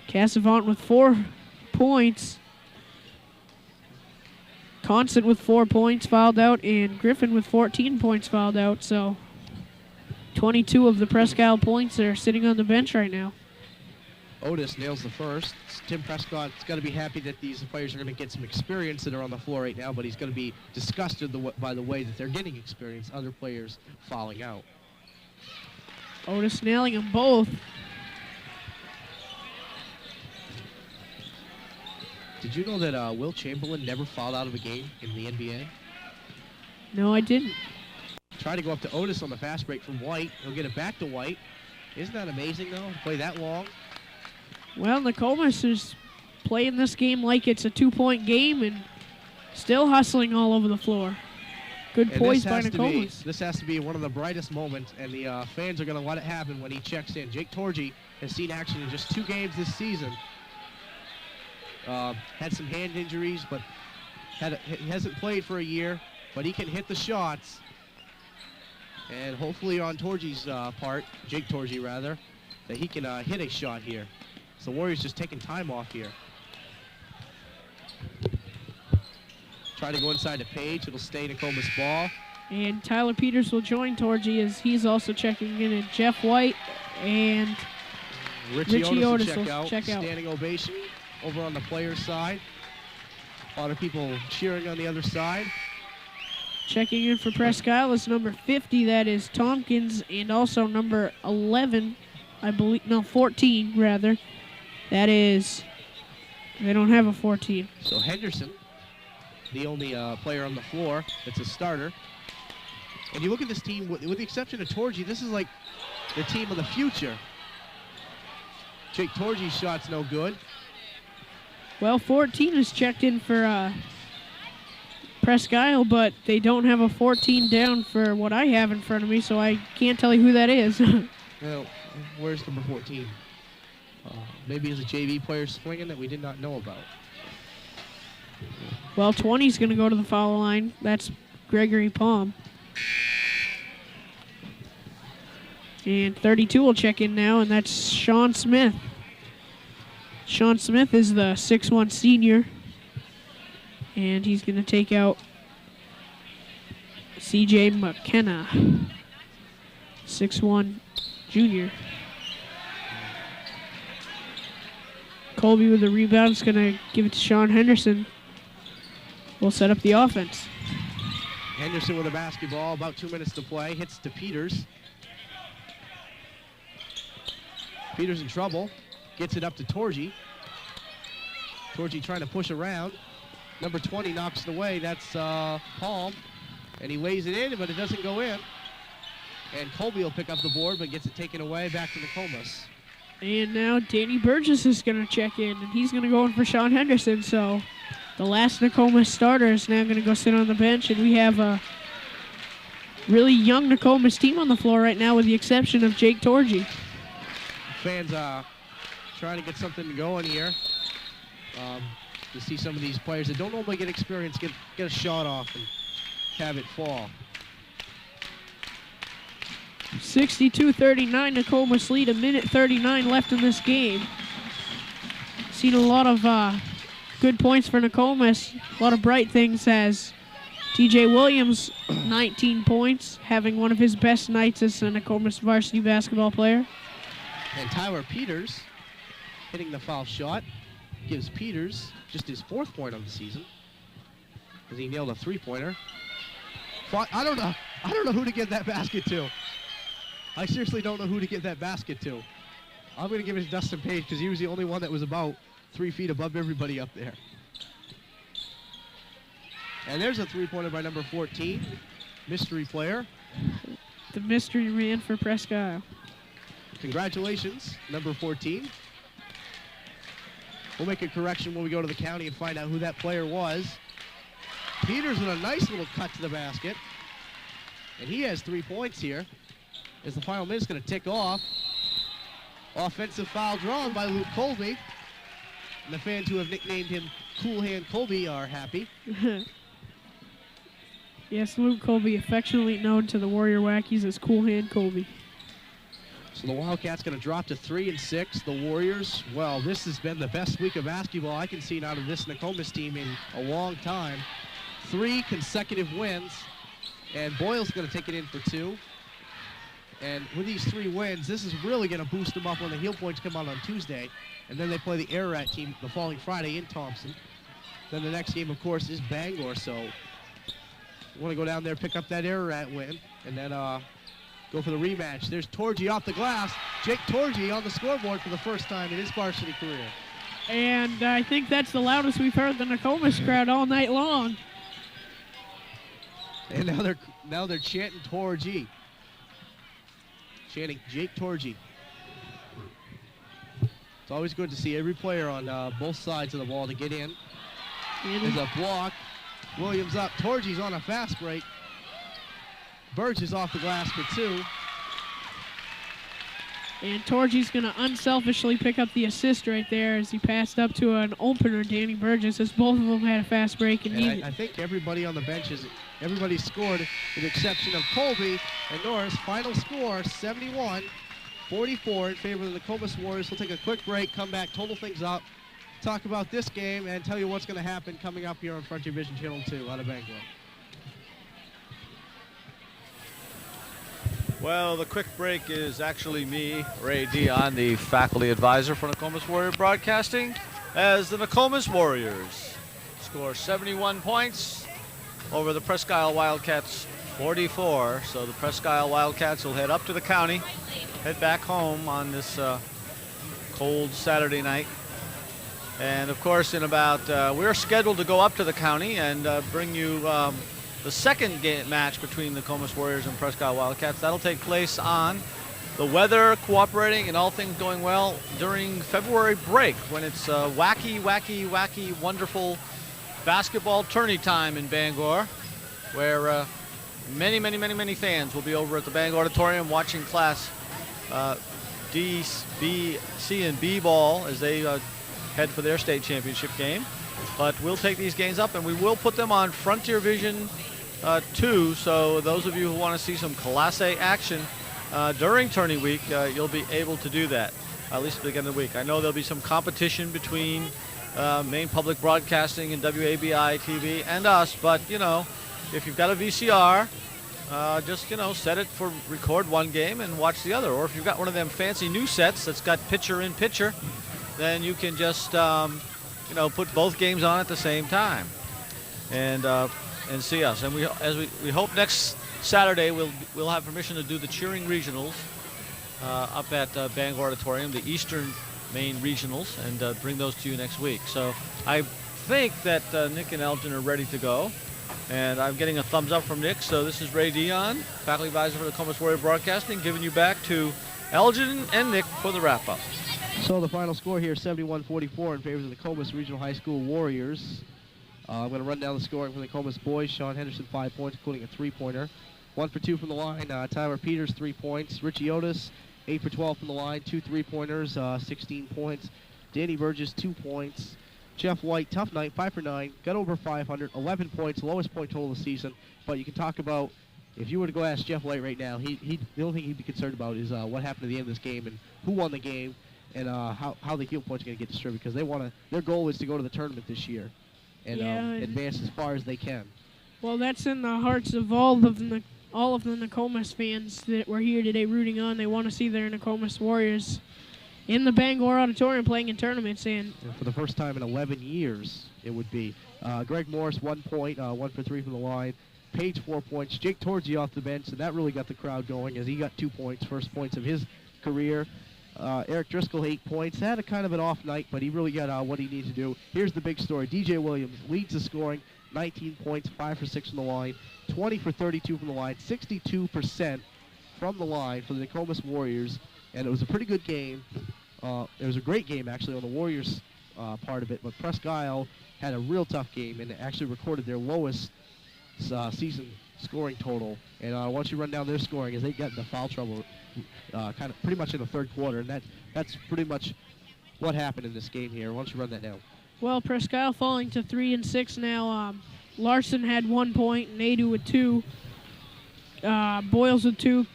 [SPEAKER 3] Cassavant with 4 points. Constant with 4 points fouled out, and Griffin with 14 points fouled out. So 22 of the Presque Isle points are sitting on the bench right now.
[SPEAKER 2] Otis nails the first. Tim Prescott's got to be happy that these players are going to get some experience that are on the floor right now, but he's going to be disgusted by the way that they're getting experience, other players fouling out.
[SPEAKER 3] Otis nailing them both.
[SPEAKER 2] Did you know that Will Chamberlain never fouled out of a game in the NBA?
[SPEAKER 3] No, I didn't.
[SPEAKER 2] Try to go up to Otis on the fast break from White. He'll get it back to White. Isn't that amazing, though? Play that long.
[SPEAKER 3] Well, Nokomis is playing this game like it's a 2-point game and still hustling all over the floor. Good
[SPEAKER 2] And
[SPEAKER 3] poise by Nokomis.
[SPEAKER 2] This has to be one of the brightest moments, and the fans are going to let it happen when he checks in. Jake Torgy has seen action in just 2 games this season. Had some hand injuries, but he hasn't played for a year, but he can hit the shots. And hopefully on Torgy's part, Jake Torgy rather, that he can hit a shot here. So Warriors just taking time off here. Try to go inside to Page. It'll stay Nokomis ball.
[SPEAKER 3] And Tyler Peters will join Torgy as he's also checking in. And Jeff White and
[SPEAKER 2] Richie
[SPEAKER 3] Otis
[SPEAKER 2] will
[SPEAKER 3] will check out.
[SPEAKER 2] Standing ovation over on the players' side. A lot of people cheering on the other side.
[SPEAKER 3] Checking in for Presque Isle is number 50. That is Tompkins, and also number 11, I believe, no, 14 rather. That is, they don't have a 14.
[SPEAKER 2] So Henderson, the only player on the floor that's a starter. And you look at this team, with the exception of Torgy, this is like the team of the future. Jake Torgy's shot's no good.
[SPEAKER 3] Well, 14 is checked in for Presque Isle, but they don't have a 14 down for what I have in front of me, so I can't tell you who that is.
[SPEAKER 2] Well, where's number 14? Maybe it's a JV player swinging that we did not know about.
[SPEAKER 3] Well, 20 is going to go to the foul line. That's Gregory Palm. And 32 will check in now, and that's Sean Smith. Sean Smith is the 6'1 senior, and he's going to take out C.J. McKenna, 6'1 junior. Colby with the rebound is going to give it to Sean Henderson. We'll set up the offense.
[SPEAKER 2] Henderson with a basketball, about 2 minutes to play, hits to Peters. Peters in trouble, gets it up to Torgy. Torgy trying to push around. Number 20 knocks it away, that's Palm. And he lays it in, but it doesn't go in. And Colby will pick up the board, but gets it taken away back to Nokomis.
[SPEAKER 3] And now Danny Burgess is going to check in, and he's going to go in for Sean Henderson. So the last Nokomis starter is now going to go sit on the bench, and we have a really young Nokomis team on the floor right now with the exception of Jake Torgy.
[SPEAKER 2] Fans trying to get something going here. To see some of these players that don't normally get experience get a shot off and have it fall.
[SPEAKER 3] 62-39, Nokomis lead, a minute 39 left in this game. Seen a lot of good points for Nokomis. A lot of bright things as TJ Williams, 19 points, having one of his best nights as a Nokomis varsity basketball player.
[SPEAKER 2] And Tyler Peters hitting the foul shot gives Peters just his 4th point of the season as he nailed a 3-pointer. I don't know who to get that basket to. I seriously don't know who to get that basket to. I'm going to give it to Dustin Page because he was the only one that was about 3 feet above everybody up there. And there's a 3-pointer by number 14, mystery player.
[SPEAKER 3] The mystery man for Presque Isle.
[SPEAKER 2] Congratulations, number 14. We'll make a correction when we go to the county and find out who that player was. Peters with a nice little cut to the basket. And he has 3 points here as the final minute's going to tick off. Offensive foul drawn by Luke Colby. And the fans who have nicknamed him Cool Hand Colby are happy.
[SPEAKER 3] Yes, Luke Colby, affectionately known to the Warrior Wackies as Cool Hand Colby.
[SPEAKER 2] So the Wildcats going to drop to 3-6. The Warriors, well, this has been the best week of basketball I can see out of this Nokomis team in a long time. 3 consecutive wins, and Boyle's going to take it in for 2. And with these 3 wins, this is really going to boost them up when the heel points come out on Tuesday. And then they play the Ararat team the following Friday in Thompson. Then the next game, of course, is Bangor. So you want to go down there, pick up that Ararat win, and then go for the rematch. There's Torgy off the glass. Jake Torgy on the scoreboard for the first time in his varsity career.
[SPEAKER 3] And I think that's the loudest we've heard the Nokomis crowd all night long.
[SPEAKER 2] And now they're chanting Torgy. Chanting Jake Torgy. It's always good to see every player on both sides of the ball to get in. There's a block. Williams up. Torgy's on a fast break. Burgess off the glass for 2.
[SPEAKER 3] And Torgy's going to unselfishly pick up the assist right there as he passed up to an opener, Danny Burgess, as both of them had a fast break. And
[SPEAKER 2] I think everybody on the benches, everybody scored with the exception of Colby and Norris. Final score, 71-44 in favor of the Nokomis Warriors. We'll take a quick break, come back, total things up, talk about this game, and tell you what's going to happen coming up here on Frontier Vision Channel 2 out of Bangor.
[SPEAKER 1] Well, the quick break is actually me, Ray Dion, the faculty advisor for Nokomis Warrior Broadcasting, as the Nokomis Warriors score 71 points over the Presque Isle Wildcats 44. So the Presque Isle Wildcats will head up to the county, head back home on this cold Saturday night. And of course, in about, we're scheduled to go up to the county and bring you the second match between the Nokomis Warriors and Presque Isle Wildcats. That'll take place on the weather cooperating and all things going well during February break when it's wacky, wonderful basketball tourney time in Bangor, where many fans will be over at the Bangor Auditorium watching Class D, B, C, and B ball as they head for their state championship game. But we'll take these games up and we will put them on Frontier Vision 2, so those of you who want to see some Class A action during tourney week, you'll be able to do that, at least at the beginning of the week. I know there'll be some competition between Maine Public Broadcasting and WABI TV and us, but, you know, if you've got a VCR, just, you know, set it for record one game and watch the other. Or if you've got one of them fancy new sets that's got picture-in-picture, then you can just, you know, put both games on at the same time and see us. And we hope next Saturday we'll have permission to do the cheering regionals up at Bangor Auditorium, the Eastern Maine regionals, and bring those to you next week. So I think that Nick and Elgin are ready to go, and I'm getting a thumbs up from Nick. So this is Ray Dion, faculty advisor for the Nokomis Warrior Broadcasting, giving you back to Elgin and Nick for the wrap-up.
[SPEAKER 2] So the final score here, 71-44 in favor of the Nokomis Regional High School Warriors. I'm going to run down the scoring for the Nokomis boys. Sean Henderson, 5 points, including a 3-pointer. 1 for 2 from the line. Tyler Peters, 3 points. Richie Otis, 8 for 12 from the line. 2 3-pointers, 16 points. Danny Burgess, 2 points. Jeff White, tough night, 5 for 9. Got over 500, 11 points, lowest point total of the season. But you can talk about if you were to go ask Jeff White right now, the only thing he'd be concerned about is what happened at the end of this game and who won the game and how the heel points are going to get distributed, because their goal is to go to the tournament this year and advance as far as they can.
[SPEAKER 3] Well, that's in the hearts of all of the Nokomis fans that were here today rooting on. They want to see their Nokomis Warriors in the Bangor Auditorium playing in tournaments. And
[SPEAKER 2] for the first time in 11 years, it would be. Greg Morris, 1 point, 1 for 3 from the line. Page, 4 points. Jake Torgy off the bench, and that really got the crowd going as he got 2 points, first points of his career. Eric Driscoll, 8 points. Had a kind of an off night, but he really got what he needed to do. Here's the big story. DJ Williams leads the scoring, 19 points, 5 for 6 from the line, 20 for 32 from the line, 62% from the line for the Nokomis Warriors, and it was a pretty good game. It was a great game, actually, on the Warriors' part of it, but Presque Isle had a real tough game and actually recorded their lowest season scoring total. And why don't you run down their scoring as they got into foul trouble kind of pretty much in the third quarter, and that's pretty much what happened in this game here. Why don't you run that down?
[SPEAKER 3] Well, Presque Isle falling to 3 and 6 now. Larson had 1 point, Nadu with 2, Boyles with 2,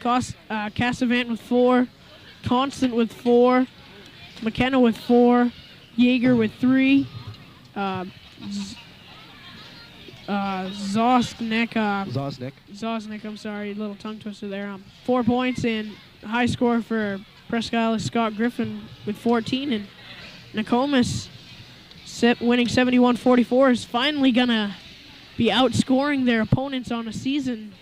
[SPEAKER 3] Cassavant with 4, Constant with 4, McKenna with 4, Jaeger with 3, Zosnik, I'm sorry, little tongue twister there. 4 points, and high score for Presque Isle is Scott Griffin with 14, and Nokomis winning 71-44 is finally going to be outscoring their opponents on a season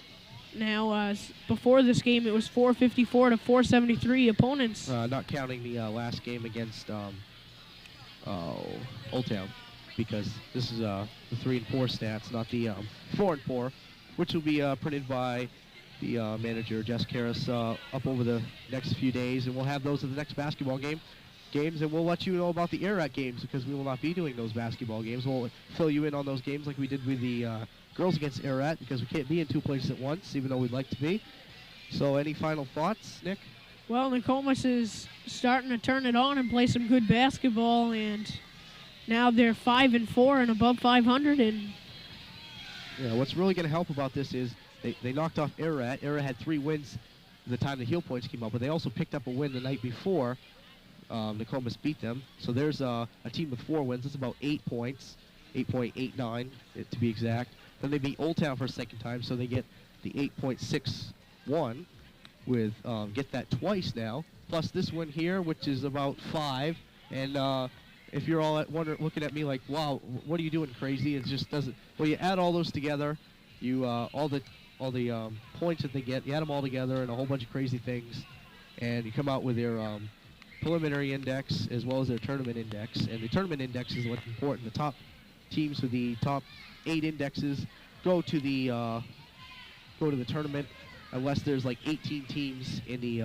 [SPEAKER 3] now. Before this game, it was 454 to 473 opponents.
[SPEAKER 2] Not counting the last game against Old Town, because this is the 3 and 4 stats, not the 4 and 4, which will be printed by the manager, Jess Karras, up over the next few days, and we'll have those at the next basketball games, and we'll let you know about the Air Rack games, because we will not be doing those basketball games. We'll fill you in on those games like we did with the girls against Air Rack, because we can't be in 2 places at once, even though we'd like to be. So any final thoughts, Nick?
[SPEAKER 3] Well, Nokomis is starting to turn it on and play some good basketball, and now they're 5 and 4 and above 500. And
[SPEAKER 2] yeah, what's really going to help about this is they knocked off Era. Era had 3 wins at the time the heel points came up, but they also picked up a win the night before. Nokomis beat them. So there's a team with 4 wins. That's about 8 points, 8.89 to be exact. Then they beat Old Town for a second time, so they get the 8.61 with get that twice now, plus this one here, which is about 5. And if you're all looking at me like, wow, what are you doing, crazy? It just doesn't. Well, you add all those together, you all the points that they get, you add them all together and a whole bunch of crazy things, and you come out with their preliminary index as well as their tournament index. And the tournament index is what's important. The top teams with the top 8 indexes go to the tournament, unless there's like 18 teams in the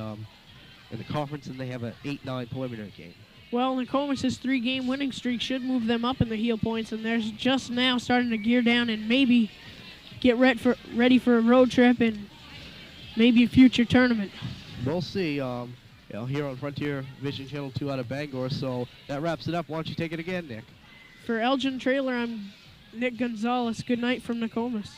[SPEAKER 2] conference and they have an 8-9 preliminary game.
[SPEAKER 3] Well, Nokomis' 3-game winning streak should move them up in the heel points, and they're just now starting to gear down and maybe get ready for a road trip and maybe a future tournament.
[SPEAKER 2] We'll see. Here on Frontier Vision Channel 2 out of Bangor. So that wraps it up. Why don't you take it again, Nick?
[SPEAKER 3] For Elgin Trailer, I'm Nick Gonzalez. Good night from Nokomis.